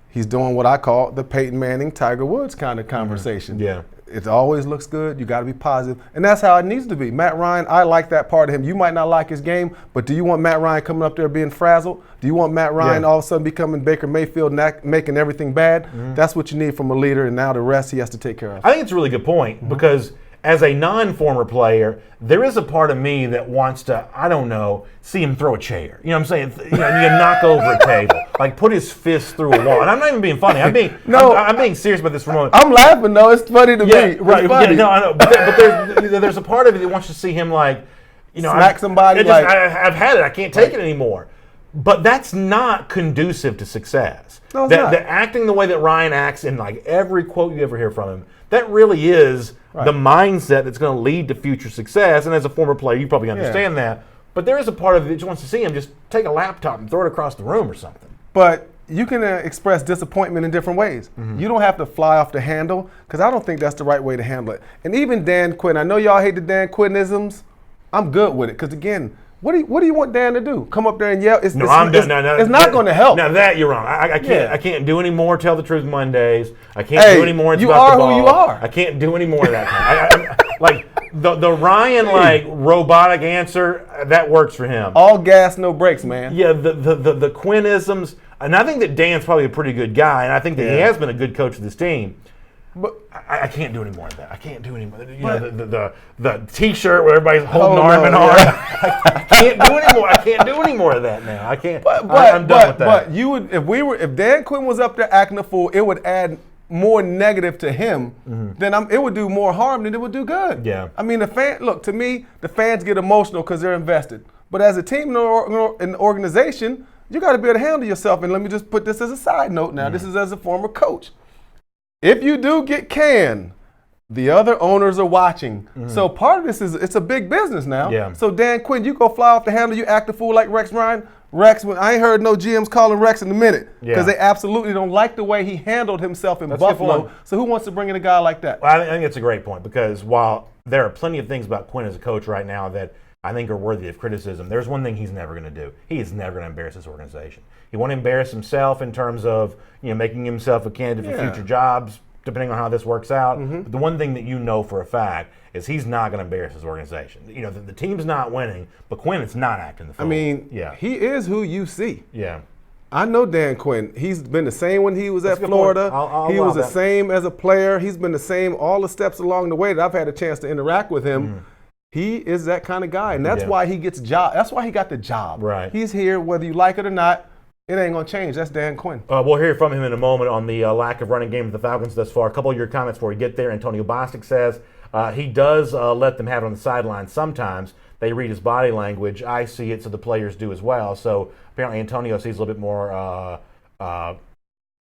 He's doing what I call the Peyton Manning, Tiger Woods kind of conversation. Yeah. It always looks good. You got to be positive. And that's how it needs to be. Matt Ryan, I like that part of him. You might not like his game, but do you want Matt Ryan coming up there being frazzled? Do you want Matt Ryan all of a sudden becoming Baker Mayfield, making everything bad? Mm-hmm. That's what you need from a leader, and now the rest he has to take care of. I think it's a really good point because as a non-former player, there is a part of me that wants to, see him throw a chair. You know what I'm saying? You knock over a table. Like put his fist through a wall. And I'm not even being funny. I'm being serious about this for a moment. I'm laughing though. It's funny to me. Right. Yeah, no, I know. But there's a part of it that wants to see him smack somebody. I've had it. I can't take it anymore. But that's not conducive to success. No, it's not. The acting the way that Ryan acts in every quote you ever hear from him, that really is the mindset that's going to lead to future success. And as a former player, you probably understand that. But there is a part of it that just wants to see him just take a laptop and throw it across the room or something. But you can express disappointment in different ways. Mm-hmm. You don't have to fly off the handle, because I don't think that's the right way to handle it. And even Dan Quinn, I know y'all hate the Dan Quinnisms. I'm good with it, because again, what do you want Dan to do? Come up there and yell? It's not going to help. Now that you're wrong. I can't do any more Tell the Truth Mondays. I can't do any more. You are who you are. I can't do any more of that. The Ryan robotic answer that works for him. All gas, no brakes, man. Yeah, the Quinnisms, and I think that Dan's probably a pretty good guy, and I think that he has been a good coach of this team. But I can't do any more of that. I can't do any more. The T-shirt where everybody's holding arm in arm. I can't do any more. I can't do any more of that now. I can't. I'm done with that. But you would, if Dan Quinn was up there acting a fool, it would add more negative to him than it would do more harm than it would do good. Yeah. I mean, to me, the fans get emotional because they're invested. But as a team and an organization, you got to be able to handle yourself. And let me just put this as a side note now. This is as a former coach. If you do get canned, the other owners are watching. Mm-hmm. So part of this it's a big business now. Yeah. So Dan Quinn, you go fly off the handle, you act a fool like Rex Ryan. I ain't heard no GMs calling Rex in a minute because they absolutely don't like the way he handled himself in Buffalo. So who wants to bring in a guy like that? Well, I think it's a great point because while there are plenty of things about Quinn as a coach right now that I think are worthy of criticism, there's one thing he's never going to do. He is never going to embarrass this organization. He won't embarrass himself in terms of making himself a candidate for future jobs, depending on how this works out. Mm-hmm. But the one thing that you know for a fact is he's not going to embarrass his organization. The team's not winning, but Quinn is not acting the fool. I mean, he is who you see. Yeah. I know Dan Quinn. He's been the same when he was at Florida. He was the same as a player. He's been the same all the steps along the way that I've had a chance to interact with him. He is that kind of guy, and that's why he gets job. That's why he got the job. Right. He's here whether you like it or not. It ain't going to change. That's Dan Quinn. We'll hear from him in a moment on the lack of running game of the Falcons thus far. A couple of your comments before we get there. Antonio Bostic says he does let them have it on the sideline sometimes. They read his body language. I see it, so the players do as well. So apparently Antonio sees a little bit more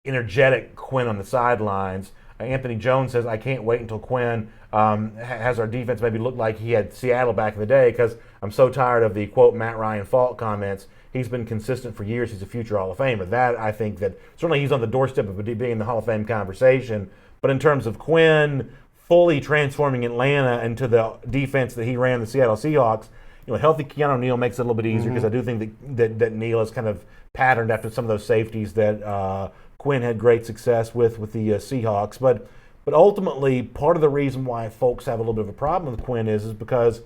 energetic Quinn on the sidelines. Anthony Jones says, I can't wait until Quinn has our defense maybe look like he had Seattle back in the day, because I'm so tired of the, quote, Matt Ryan fault comments. He's been consistent for years. He's a future Hall of Famer. That, I think that certainly he's on the doorstep of being in the Hall of Fame conversation. But in terms of Quinn fully transforming Atlanta into the defense that he ran the Seattle Seahawks, healthy Keanu Neal makes it a little bit easier, because I do think that Neal is kind of patterned after some of those safeties that Quinn had great success with the Seahawks. But ultimately, part of the reason why folks have a little bit of a problem with Quinn is because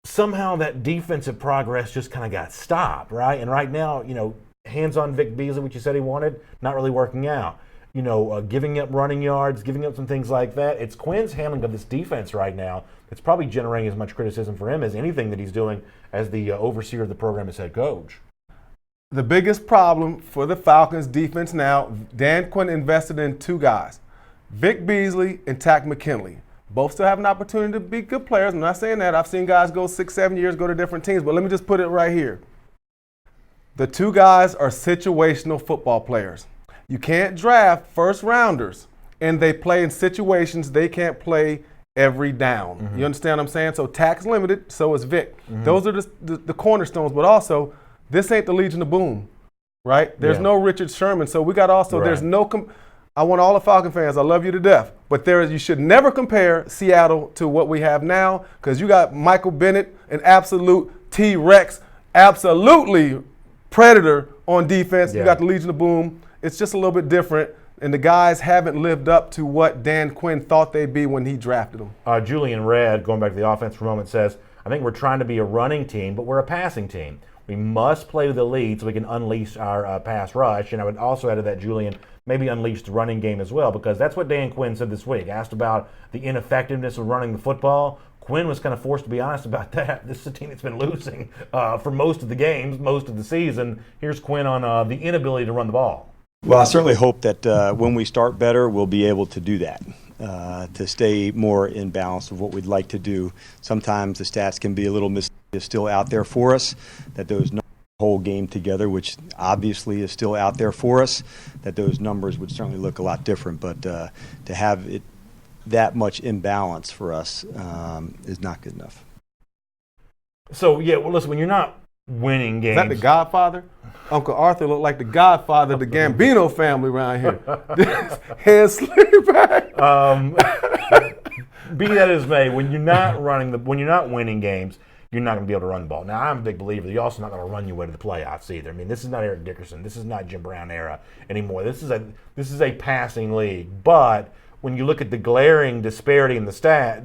somehow that defensive progress just kind of got stopped, right? And right now, hands on Vic Beasley, which you said he wanted, not really working out. Giving up running yards, giving up some things like that. It's Quinn's handling of this defense right now that's probably generating as much criticism for him as anything that he's doing as the overseer of the program as head coach. The biggest problem for the Falcons defense now, Dan Quinn invested in two guys, Vic Beasley and Takk McKinley. Both still have an opportunity to be good players. I'm not saying that. I've seen guys go 6-7 years, go to different teams, but let me just put it right here. The two guys are situational football players. You can't draft first rounders and they play in situations they can't play every down. You understand what I'm saying? So Tack's limited, so is Vic. Those are the cornerstones, but also this ain't the Legion of Boom, right? There's no Richard Sherman, so we got also, there's no, I want all the Falcon fans, I love you to death, but you should never compare Seattle to what we have now, because you got Michael Bennett, an absolute T-Rex, absolutely predator on defense. You got the Legion of Boom. It's just a little bit different, and the guys haven't lived up to what Dan Quinn thought they'd be when he drafted them. Julian Red, going back to the offense for a moment, says, I think we're trying to be a running team, but we're a passing team. We must play to the lead so we can unleash our pass rush. And I would also add to that, Julian, maybe unleash the running game as well, because that's what Dan Quinn said this week. Asked about the ineffectiveness of running the football. Quinn was kind of forced to be honest about that. This is a team that's been losing for most of the games, most of the season. Here's Quinn on the inability to run the ball. Well, I certainly hope that when we start better, we'll be able to do that, to stay more in balance of what we'd like to do. Sometimes the stats can be a little still out there for us, that those whole game together, which obviously is still out there for us, that those numbers would certainly look a lot different. But to have it that much imbalance for us is not good enough. So, well, listen, when you're not winning games. Is that the Godfather? Uncle Arthur looked like the Godfather of the Gambino family around here. Head slicked back. Be that as may, when you're not winning games, you're not going to be able to run the ball. Now, I'm a big believer that you're also not going to run your way to the playoffs either. I mean, this is not Eric Dickerson. This is not Jim Brown era anymore. This is a passing league. But when you look at the glaring disparity in the stat,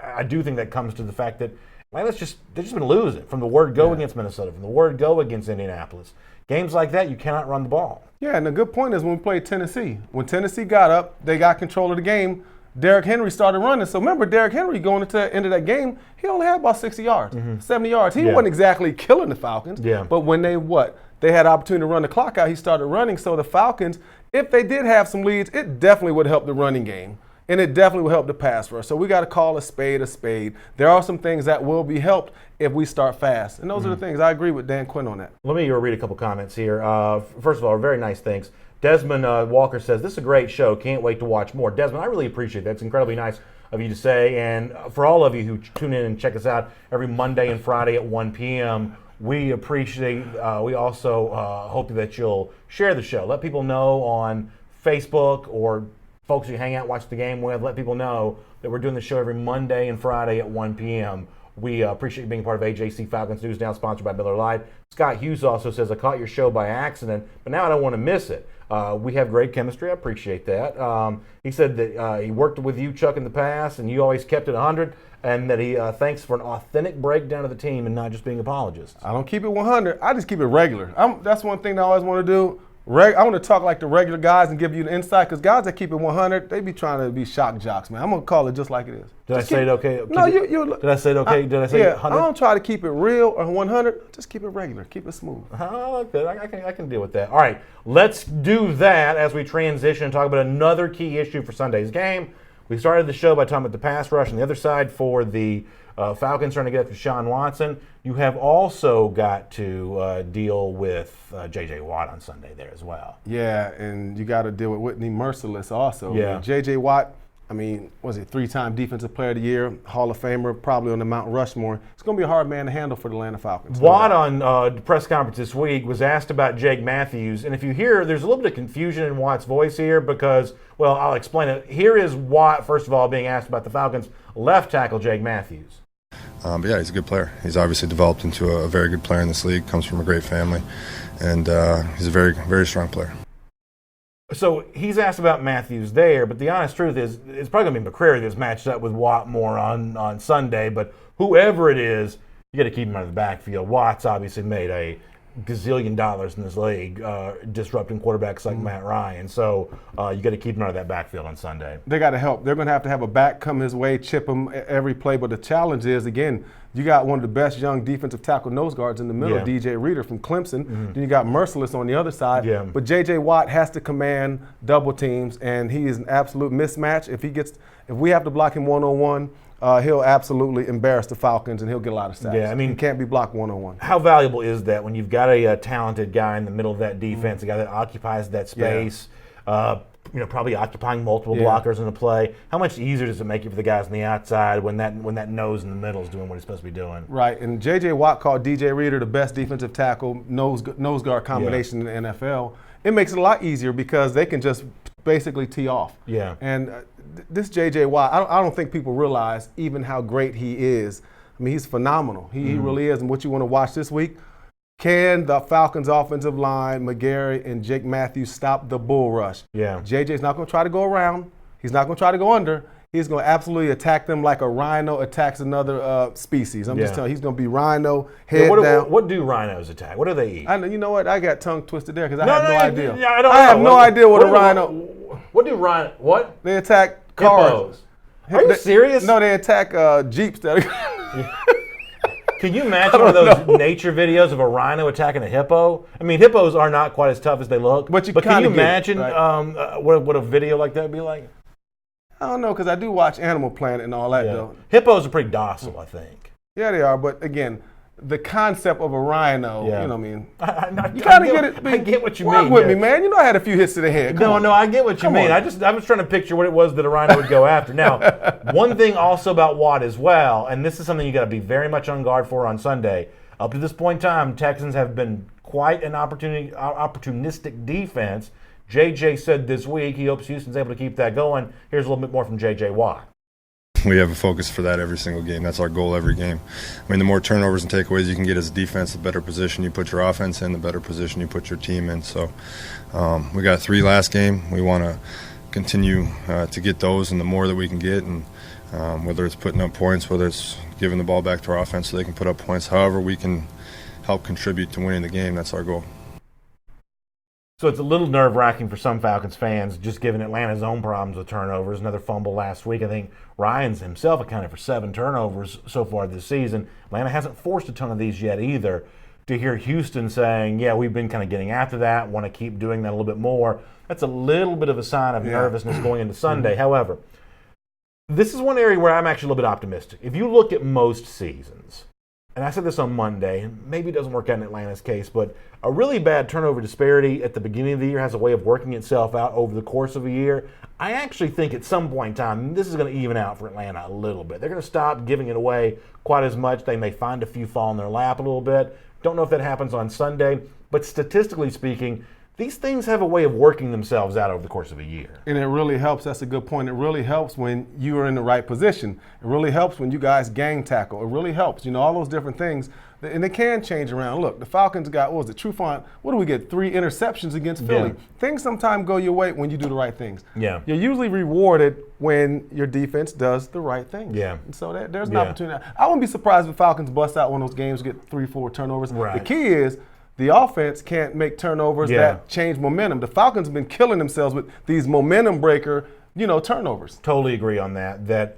I do think that comes to the fact that they've just been losing from the word go against Minnesota, from the word go against Indianapolis. Games like that, you cannot run the ball. Yeah, and the good point is when we played Tennessee. When Tennessee got up, they got control of the game. Derrick Henry started running. So remember, Derrick Henry going into the end of that game, he only had about 60 yards, 70 yards. He wasn't exactly killing the Falcons. But when they had opportunity to run the clock out, he started running. So the Falcons, if they did have some leads, it definitely would help the running game. And it definitely will help the pass rush. So we got to call a spade a spade. There are some things that will be helped if we start fast. And those are the things. I agree with Dan Quinn on that. Let me read a couple comments here. First of all, very nice things. Desmond Walker says, this is a great show. Can't wait to watch more. Desmond, I really appreciate that. It's incredibly nice of you to say. And for all of you who tune in and check us out every Monday and Friday at 1 p.m., we appreciate, we also hope that you'll share the show. Let people know on Facebook or folks you hang out, watch the game with, let people know that we're doing the show every Monday and Friday at 1 p.m. We appreciate you being part of AJC Falcons News Now, sponsored by Miller Lite. Scott Hughes also says, I caught your show by accident, but now I don't want to miss it. We have great chemistry. I appreciate that. He said that he worked with you, Chuck, in the past, and you always kept it 100, and that he thanks for an authentic breakdown of the team and not just being apologists. I don't keep it 100. I just keep it regular. That's one thing that I always want to do. I want to talk like the regular guys and give you the insight, because guys that keep it 100, they be trying to be shock jocks, man. I'm going to call it just like it is. Did I say it okay? No, Did I say it okay? Did I say 100? I don't try to keep it real or 100. Just keep it regular. Keep it smooth. I like that. I can deal with that. All right, let's do that as we transition and talk about another key issue for Sunday's game. We started the show by talking about the pass rush on the other side for the Falcons trying to get after Deshaun Watson. You have also got to deal with J.J. Watt on Sunday there as well. Yeah, and you got to deal with Whitney Merciless also. Yeah. J.J. Watt, was it 3-time Defensive Player of the Year, Hall of Famer, probably on the Mount Rushmore. It's going to be a hard man to handle for the Atlanta Falcons. Watt on the press conference this week was asked about Jake Matthews, and if you hear, there's a little bit of confusion in Watt's voice here because, well, I'll explain it. Here is Watt, first of all, being asked about the Falcons' left tackle, Jake Matthews. But yeah, he's a good player. He's obviously developed into a very good player in this league, comes from a great family, and he's a very, very strong player. So he's asked about Matthews there, but the honest truth is it's probably going to be McCreary that's matched up with Watt more on Sunday, but whoever it is, you got to keep him out of the backfield. Watt's obviously made a gazillion dollars in this league, disrupting quarterbacks like Matt Ryan. So you got to keep him out of that backfield on Sunday. They got to help. They're going to have a back come his way, chip him every play. But the challenge is, again, you got one of the best young defensive tackle nose guards in the middle, DJ Reader from Clemson. Then you got Merciless on the other side. Yeah. But J.J. Watt has to command double teams, and he is an absolute mismatch. If we have to block him one-on-one, he'll absolutely embarrass the Falcons, and he'll get a lot of sacks. Yeah, he can't be blocked one-on-one. How valuable is that when you've got a talented guy in the middle of that defense, a guy that occupies that space, probably occupying multiple blockers in the play? How much easier does it make it for the guys on the outside when that nose in the middle is doing what he's supposed to be doing? Right, and J.J. Watt called DJ Reader the best defensive tackle nose guard combination in the NFL. It makes it a lot easier because they can just basically tee off. Yeah. And this J.J. Watt, I don't think people realize even how great he is. He's phenomenal. He really is. And what you want to watch this week, can the Falcons' offensive line, McGarry and Jake Matthews, stop the bull rush? Yeah. J.J.'s not going to try to go around. He's not going to try to go under. He's going to absolutely attack them like a rhino attacks another species. I'm just telling you, he's going to be rhino, head down. What do rhinos attack? What do they eat? I know. You know what? I got tongue twisted there because I have no idea. I have no idea what a rhino. What do rhino? What? They attack cars. Hippos. Are you serious? No, they attack Jeeps. Can you imagine one of those nature videos of a rhino attacking a hippo? Hippos are not quite as tough as they look. But can you imagine what a video like that would be like? I don't know, because I do watch Animal Planet and all that, though. Hippos are pretty docile, I think. Yeah, they are. But again, the concept of a rhino, you kind of get it. I get what you mean. mean. Work with me, man. I had a few hits to the head. No, I get what you mean. I was trying to picture what it was that a rhino would go after. Now, one thing also about Watt as well, and this is something you got to be very much on guard for on Sunday. Up to this point in time, Texans have been quite an opportunistic defense. JJ said this week he hopes Houston's able to keep that going. Here's a little bit more from JJ Watt. We have a focus for that every single game. That's our goal every game. The more turnovers and takeaways you can get as a defense, the better position you put your offense in, the better position you put your team in. So we got 3 last game. We want to continue to get those, and the more that we can get, and whether it's putting up points, whether it's giving the ball back to our offense so they can put up points, however we can help contribute to winning the game, that's our goal. So it's a little nerve-wracking for some Falcons fans, just given Atlanta's own problems with turnovers. Another fumble last week. I think Ryan's himself accounted for 7 turnovers so far this season. Atlanta hasn't forced a ton of these yet either. To hear Houston saying, yeah, we've been kind of getting after that, want to keep doing that a little bit more, that's a little bit of a sign of nervousness going into Sunday. However, this is one area where I'm actually a little bit optimistic. If you look at most seasons, and I said this on Monday, and maybe it doesn't work out in Atlanta's case, but a really bad turnover disparity at the beginning of the year has a way of working itself out over the course of a year. I actually think at some point in time, this is going to even out for Atlanta a little bit. They're going to stop giving it away quite as much. They may find a few fall in their lap a little bit. Don't know if that happens on Sunday, but statistically speaking, these things have a way of working themselves out over the course of a year. And it really helps. That's a good point. It really helps when you are in the right position. It really helps when you guys gang tackle. It really helps. All those different things. And it can change around. Look, the Falcons got, what was it, Trufant? What do we get? 3 interceptions against Philly. Yeah. Things sometimes go your way when you do the right things. Yeah. You're usually rewarded when your defense does the right things. Yeah. And so there's an opportunity. I wouldn't be surprised if the Falcons bust out one of those games, get 3-4 turnovers. Right. The key is the offense can't make turnovers that change momentum. The Falcons have been killing themselves with these momentum breaker, turnovers. Totally agree on that. That,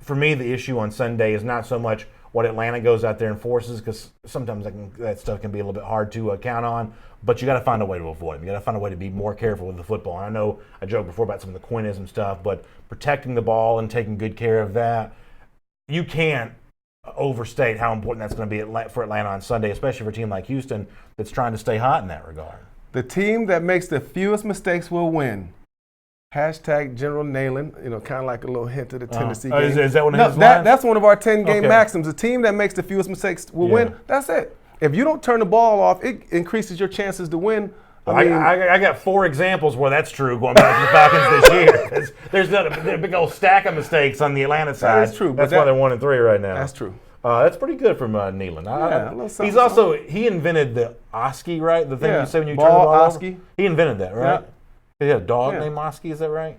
for me, the issue on Sunday is not so much what Atlanta goes out there and forces, because sometimes that stuff can be a little bit hard to count on, but you got to find a way to avoid them. You got to find a way to be more careful with the football. And I know I joked before about some of the Quinnism stuff, but protecting the ball and taking good care of that, you can't overstate how important that's going to be for Atlanta on Sunday, especially for a team like Houston that's trying to stay hot in that regard. The team that makes the fewest mistakes will win. Hashtag General Nayland, kind of like a little hint to the Tennessee game. Is that one of his lines? That's one of our 10-game maxims. The team that makes the fewest mistakes will win. That's it. If you don't turn the ball off, it increases your chances to win. I got 4 examples where that's true going back to the Falcons this year. There's a big old stack of mistakes on the Atlanta side. That is true. That's why they're 1-3 right now. That's true. That's pretty good from Nealon. Yeah, he invented the Oski, right? The thing you say when you turn the ball ball Oski. over? He invented that, right? Yeah. He had a dog named Oski, is that right?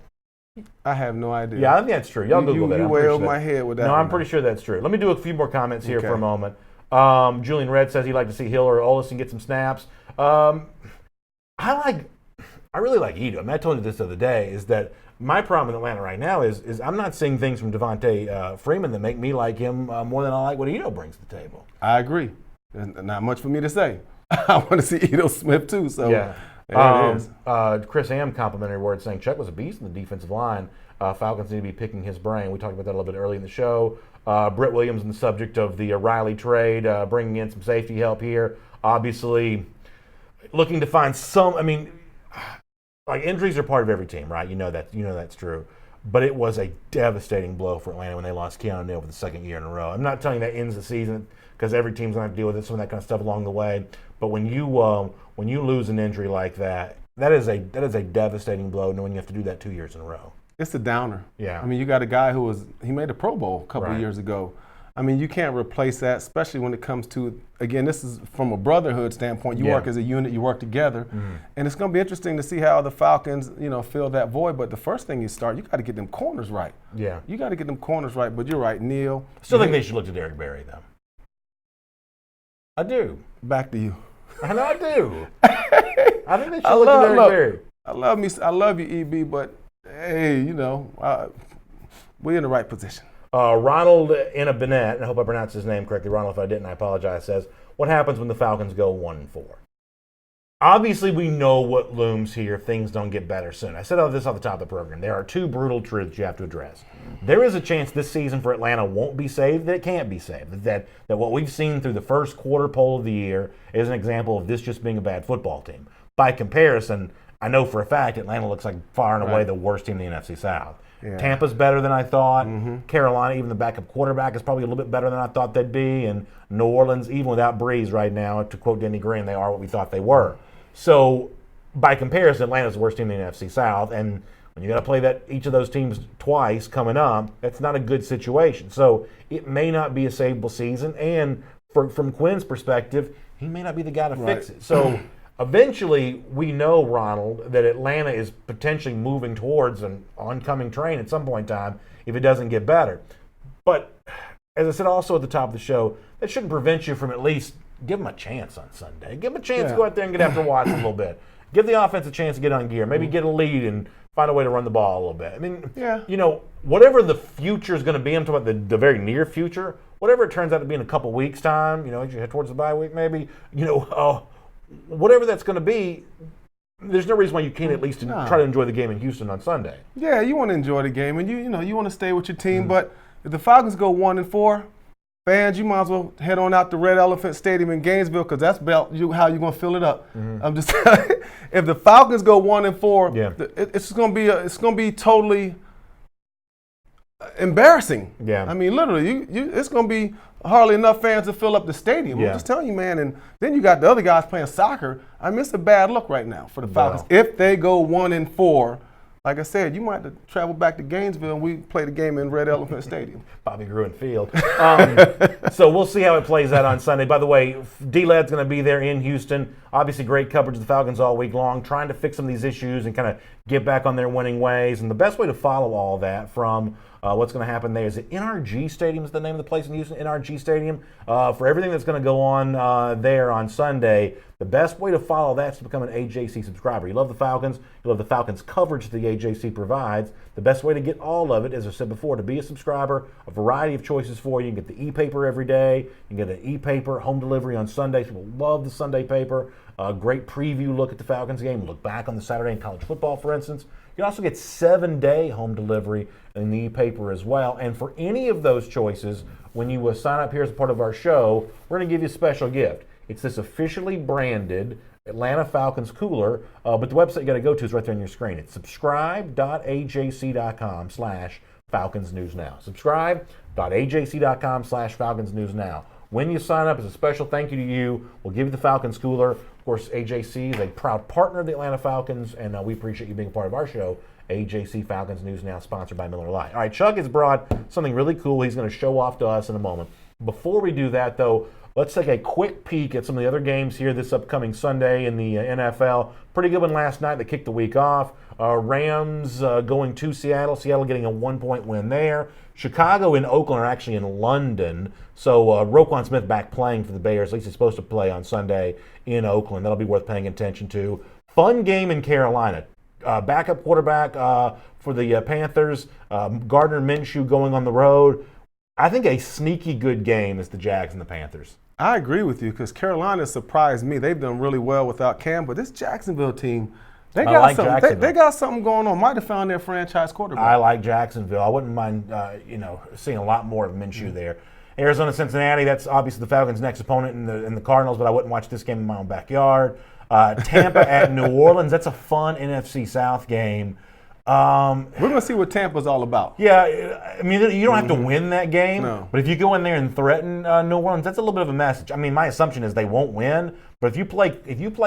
I have no idea. Yeah, I think that's true. Y'all Google that. You I'm way pretty over sure my head with that. No, one. I'm pretty sure that's true. Let me do a few more comments here for a moment. Julian Red says he'd like to see Hill or Olsen get some snaps. I really like Ito. I mean, I told you this the other day, is that my problem in Atlanta right now is I'm not seeing things from Devontae Freeman that make me like him more than I like what Ito brings to the table. I agree. There's not much for me to say. I want to see Ito Smith too. So yeah. There it is. Chris Am complimentary word saying Chuck was a beast in the defensive line. Falcons need to be picking his brain. We talked about that a little bit early in the show. Britt Williams on the subject of the Riley trade, bringing in some safety help here. Obviously, looking to find some. I mean, like, injuries are part of every team, right? You know that's true. But it was a devastating blow for Atlanta when they lost Keanu Neal for the 2nd year in a row. I'm not telling you that ends the season, because every team's going to have to deal with some of that kind of stuff along the way. But when you lose an injury like that, that is a devastating blow, knowing you have to do that 2 years in a row. It's a downer. Yeah. I mean, you got a guy he made a Pro Bowl a couple of years ago. I mean, you can't replace that, especially when it comes to, again, this is from a brotherhood standpoint. You work as a unit, you work together. Mm-hmm. And it's going to be interesting to see how the Falcons, fill that void. But the first thing you got to get them corners right. Yeah. You got to get them corners right. But you're right, Neal. Still think they should look to Derek Berry, though. I do. Back to you. I know I do. I think they should look to Derek Berry. I love you, EB, but hey, we're in the right position. Ronald Bennett, and I hope I pronounced his name correctly. Ronald, if I didn't, I apologize, says, what happens when the Falcons go 1-4? Obviously, we know what looms here if things don't get better soon. I said this off the top of the program. There are 2 brutal truths you have to address. There is a chance this season for Atlanta won't be saved, that it can't be saved. That what we've seen through the first quarter poll of the year is an example of this just being a bad football team. By comparison, I know for a fact Atlanta looks like far and away the worst team in the NFC South. Yeah. Tampa's better than I thought. Mm-hmm. Carolina, even the backup quarterback, is probably a little bit better than I thought they'd be. And New Orleans, even without Breeze right now, to quote Denny Green, they are what we thought they were. So, by comparison, Atlanta's the worst team in the NFC South. And when you got to play each of those teams twice coming up, that's not a good situation. So, it may not be a savable season. And from Quinn's perspective, he may not be the guy to fix it. So, eventually, we know, Ronald, that Atlanta is potentially moving towards an oncoming train at some point in time if it doesn't get better. But, as I said also at the top of the show, that shouldn't prevent you from at least give them a chance on Sunday. Give them a chance to go out there and get after Watson a little bit. Give the offense a chance to get on gear. Maybe get a lead and find a way to run the ball a little bit. I mean, whatever the future is going to be, I'm talking about the very near future, whatever it turns out to be in a couple weeks' time, as you head towards the bye week maybe, whatever that's going to be, there's no reason why you can't at least try to enjoy the game in Houston on Sunday. Yeah, you want to enjoy the game, and you want to stay with your team. Mm-hmm. But if the Falcons go 1-4, fans, you might as well head on out to Red Elephant Stadium in Gainesville, because that's about how you're going to fill it up. Mm-hmm. I'm just if the Falcons go 1-4, it's going to be totally. embarrassing. Yeah. I mean, literally, it's going to be hardly enough fans to fill up the stadium. Yeah. I'm just telling you, man. And then you got the other guys playing soccer. I mean, it's a bad look right now for the Falcons. Wow. If they go 1-4, like I said, you might have to travel back to Gainesville and we play the game in Red Elephant Stadium. Bobby Gruen Field. So we'll see how it plays out on Sunday. By the way, D-Lad's going to be there in Houston. Obviously, great coverage of the Falcons all week long, trying to fix some of these issues and kind of get back on their winning ways. And the best way to follow all that from what's going to happen there is NRG Stadium is the name of the place in Houston, NRG Stadium. For everything that's going to go on there on Sunday, the best way to follow that is to become an AJC subscriber. You love the Falcons. You love the Falcons coverage that the AJC provides. The best way to get all of it, as I said before, to be a subscriber, a variety of choices for you. You can get the e-paper every day. You can get an e-paper, home delivery on Sundays. People love the Sunday paper. A great preview look at the Falcons game. Look back on the Saturday in college football, for instance. You can also get 7-day home delivery in the e-paper as well. And for any of those choices, when you sign up here as a part of our show, we're going to give you a special gift. It's this officially branded Atlanta Falcons cooler, but the website you got to go to is right there on your screen. It's subscribe.ajc.com/Falcons News Now. Subscribe.ajc.com/Falcons News Now. When you sign up, as a special thank you to you, we'll give you the Falcons cooler. Of course, AJC is a proud partner of the Atlanta Falcons, and we appreciate you being a part of our show. AJC Falcons News Now, sponsored by Miller Lite. All right, Chuck has brought something really cool he's going to show off to us in a moment. Before we do that, though, let's take a quick peek at some of the other games here this upcoming Sunday in the NFL. Pretty good one last night that kicked the week off. Rams going to Seattle. Seattle getting a 1-point win there. Chicago and Oakland are actually in London. So Roquan Smith back playing for the Bears. At least he's supposed to play on Sunday in Oakland. That'll be worth paying attention to. Fun game in Carolina. Backup quarterback for the Panthers. Gardner Minshew going on the road. I think a sneaky good game is the Jags and the Panthers. I agree with you because Carolina surprised me. They've done really well without Cam, but this Jacksonville team, they got something going on. Might have found their franchise quarterback. I like Jacksonville. I wouldn't mind, seeing a lot more of Minshew there. Arizona, Cincinnati. That's obviously the Falcons' next opponent in the Cardinals, but I wouldn't watch this game in my own backyard. Tampa at New Orleans. That's a fun NFC South game. We're going to see what Tampa's all about. Yeah, I mean, you don't have to win that game, No. but if you go in there and threaten New Orleans, that's a little bit of a message. I mean, my assumption is they won't win, but if you play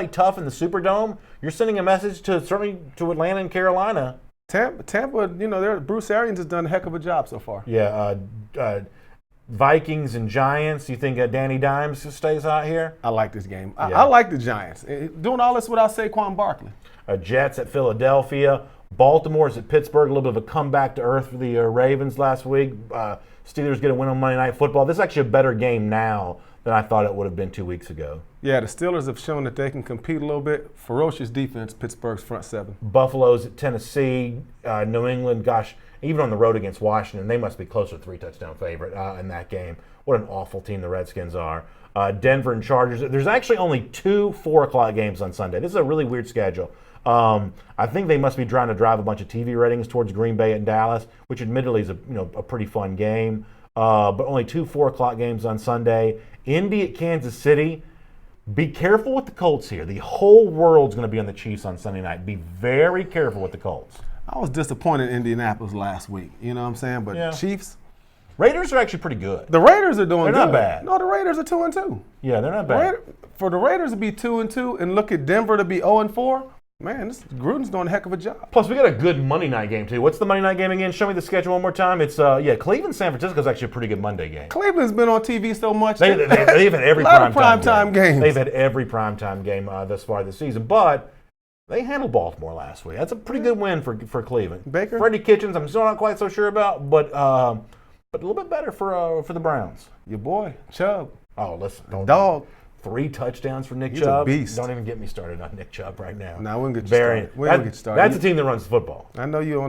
tough in the Superdome, you're sending a message certainly to Atlanta and Carolina. Tampa, Bruce Arians has done a heck of a job so far. Yeah, Vikings and Giants. You think Danny Dimes stays out here? I like this game. Yeah. I like the Giants. Doing all this without Saquon Barkley. Jets at Philadelphia. Baltimore's at Pittsburgh. A little bit of a comeback to earth for the Ravens last week. Steelers get a win on Monday Night Football. This is actually a better game now than I thought it would have been 2 weeks ago. Yeah, the Steelers have shown that they can compete a little bit. Ferocious defense, Pittsburgh's front seven. Buffalo's at Tennessee. New England, gosh, even on the road against Washington, they must be closer to 3-touchdown favorite in that game. What an awful team the Redskins are. Denver and Chargers. There's actually only 2 4:00 games on Sunday. This is a really weird schedule. I think they must be trying to drive a bunch of TV ratings towards Green Bay and Dallas, which admittedly is a pretty fun game. But only 2 4:00 games on Sunday. Indy at Kansas City. Be careful with the Colts here. The whole world's going to be on the Chiefs on Sunday night. Be very careful with the Colts. I was disappointed in Indianapolis last week. You know what I'm saying? But Yeah. Chiefs. Raiders are actually pretty good. The Raiders are doing They're good. not bad. No, the Raiders are 2-2. Yeah, they're not bad. For the Raiders to be 2-2 and look at Denver to be 0-4, man, Gruden's doing a heck of a job. Plus, we got a good Monday night game, too. What's the Monday night game again? Show me the schedule one more time. It's, Cleveland-San Francisco is actually a pretty good Monday game. Cleveland's been on TV so much. They've had every a lot of primetime games. They've had every primetime game thus far this season, but they handled Baltimore last week. That's a pretty good win for Cleveland. Baker? Freddie Kitchens, I'm still not quite so sure about, but a little bit better for the Browns. Your boy, Chubb. Oh, listen. Dog. 3 touchdowns for Nick He's a Chubb. beast. Don't even get me started on Nick Chubb right now. No, we won't get you started. We won't get you started. That's the team that runs the football. I know you're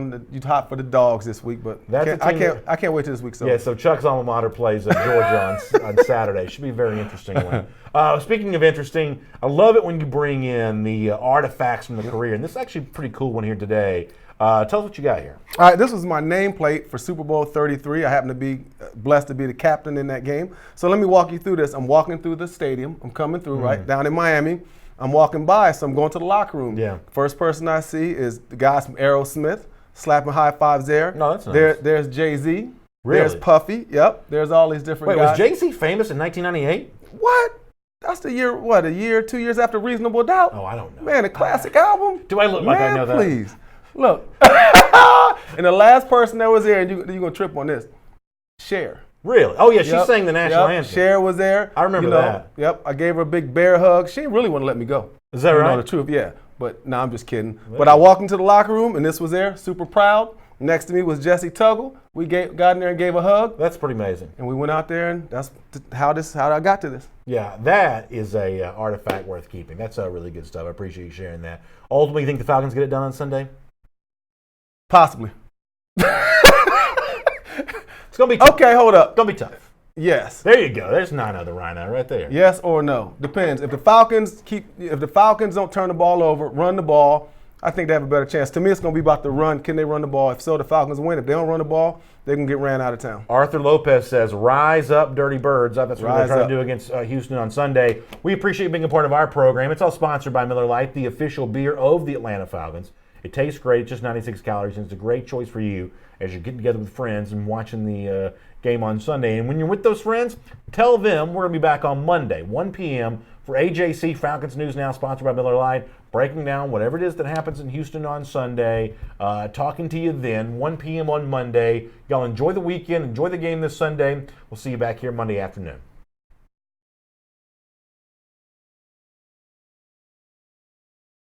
hot for the Dogs this week, but That's I a team can't wait till this week's over. Yeah, so Chuck's alma mater plays Georgia on Saturday. Should be a very interesting one. Speaking of interesting, I love it when you bring in the artifacts from the career, and this is actually a pretty cool one here today. Tell us what you got here. All right, this was my nameplate for Super Bowl 33. I happen to be blessed to be the captain in that game. So let me walk you through this. I'm walking through the stadium. I'm coming through, right, down in Miami. I'm walking by, so I'm going to the locker room. Yeah. First person I see is the guys from Aerosmith. slapping high fives there. No, that's nice. There's Jay-Z. Really? There's Puffy. Yep. There's all these different Wait, guys. was JC famous in 1998? What? That's the year, what, 2 years after Reasonable Doubt? Oh, I don't know. Man, a classic album. Do I look like I know that? Please. Look. And the last person that was there, and you're going to trip on this, Cher. Really? Oh, yeah, she Yep. sang the national Yep. anthem. Cher was there. I remember that. Yep. I gave her a big bear hug. She didn't really want to let me go. Is that You right? know the truth, yeah. But no, I'm just kidding. But I walked into the locker room, and this was there, super proud. Next to me was Jesse Tuggle. We got in there and gave a hug, That's pretty amazing. and we went out there, and that's how I got to this. Yeah, that is a artifact worth keeping. That's really good stuff. I appreciate you sharing that. Ultimately, you think the Falcons get it done on Sunday? Possibly. It's going to be tough. Okay, hold up. It's going to be tough. Yes. There you go. There's 9 other Rhino right there. Yes or no. Depends. If the Falcons don't turn the ball over, run the ball, I think they have a better chance. To me, it's going to be about the run. Can they run the ball? If so, the Falcons win. If they don't run the ball, they can get ran out of town. Arthur Lopez says, rise up, Dirty Birds. That's what they're Rise trying up. to do against Houston on Sunday. We appreciate you being a part of our program. It's all sponsored by Miller Lite, the official beer of the Atlanta Falcons. It tastes great. It's just 96 calories, and it's a great choice for you as you're getting together with friends and watching the game on Sunday. And when you're with those friends, tell them we're going to be back on Monday, 1 p.m. for AJC Falcons News Now, sponsored by Miller Lite, breaking down whatever it is that happens in Houston on Sunday, talking to you then, 1 p.m. on Monday. Y'all enjoy the weekend, enjoy the game this Sunday. We'll see you back here Monday afternoon.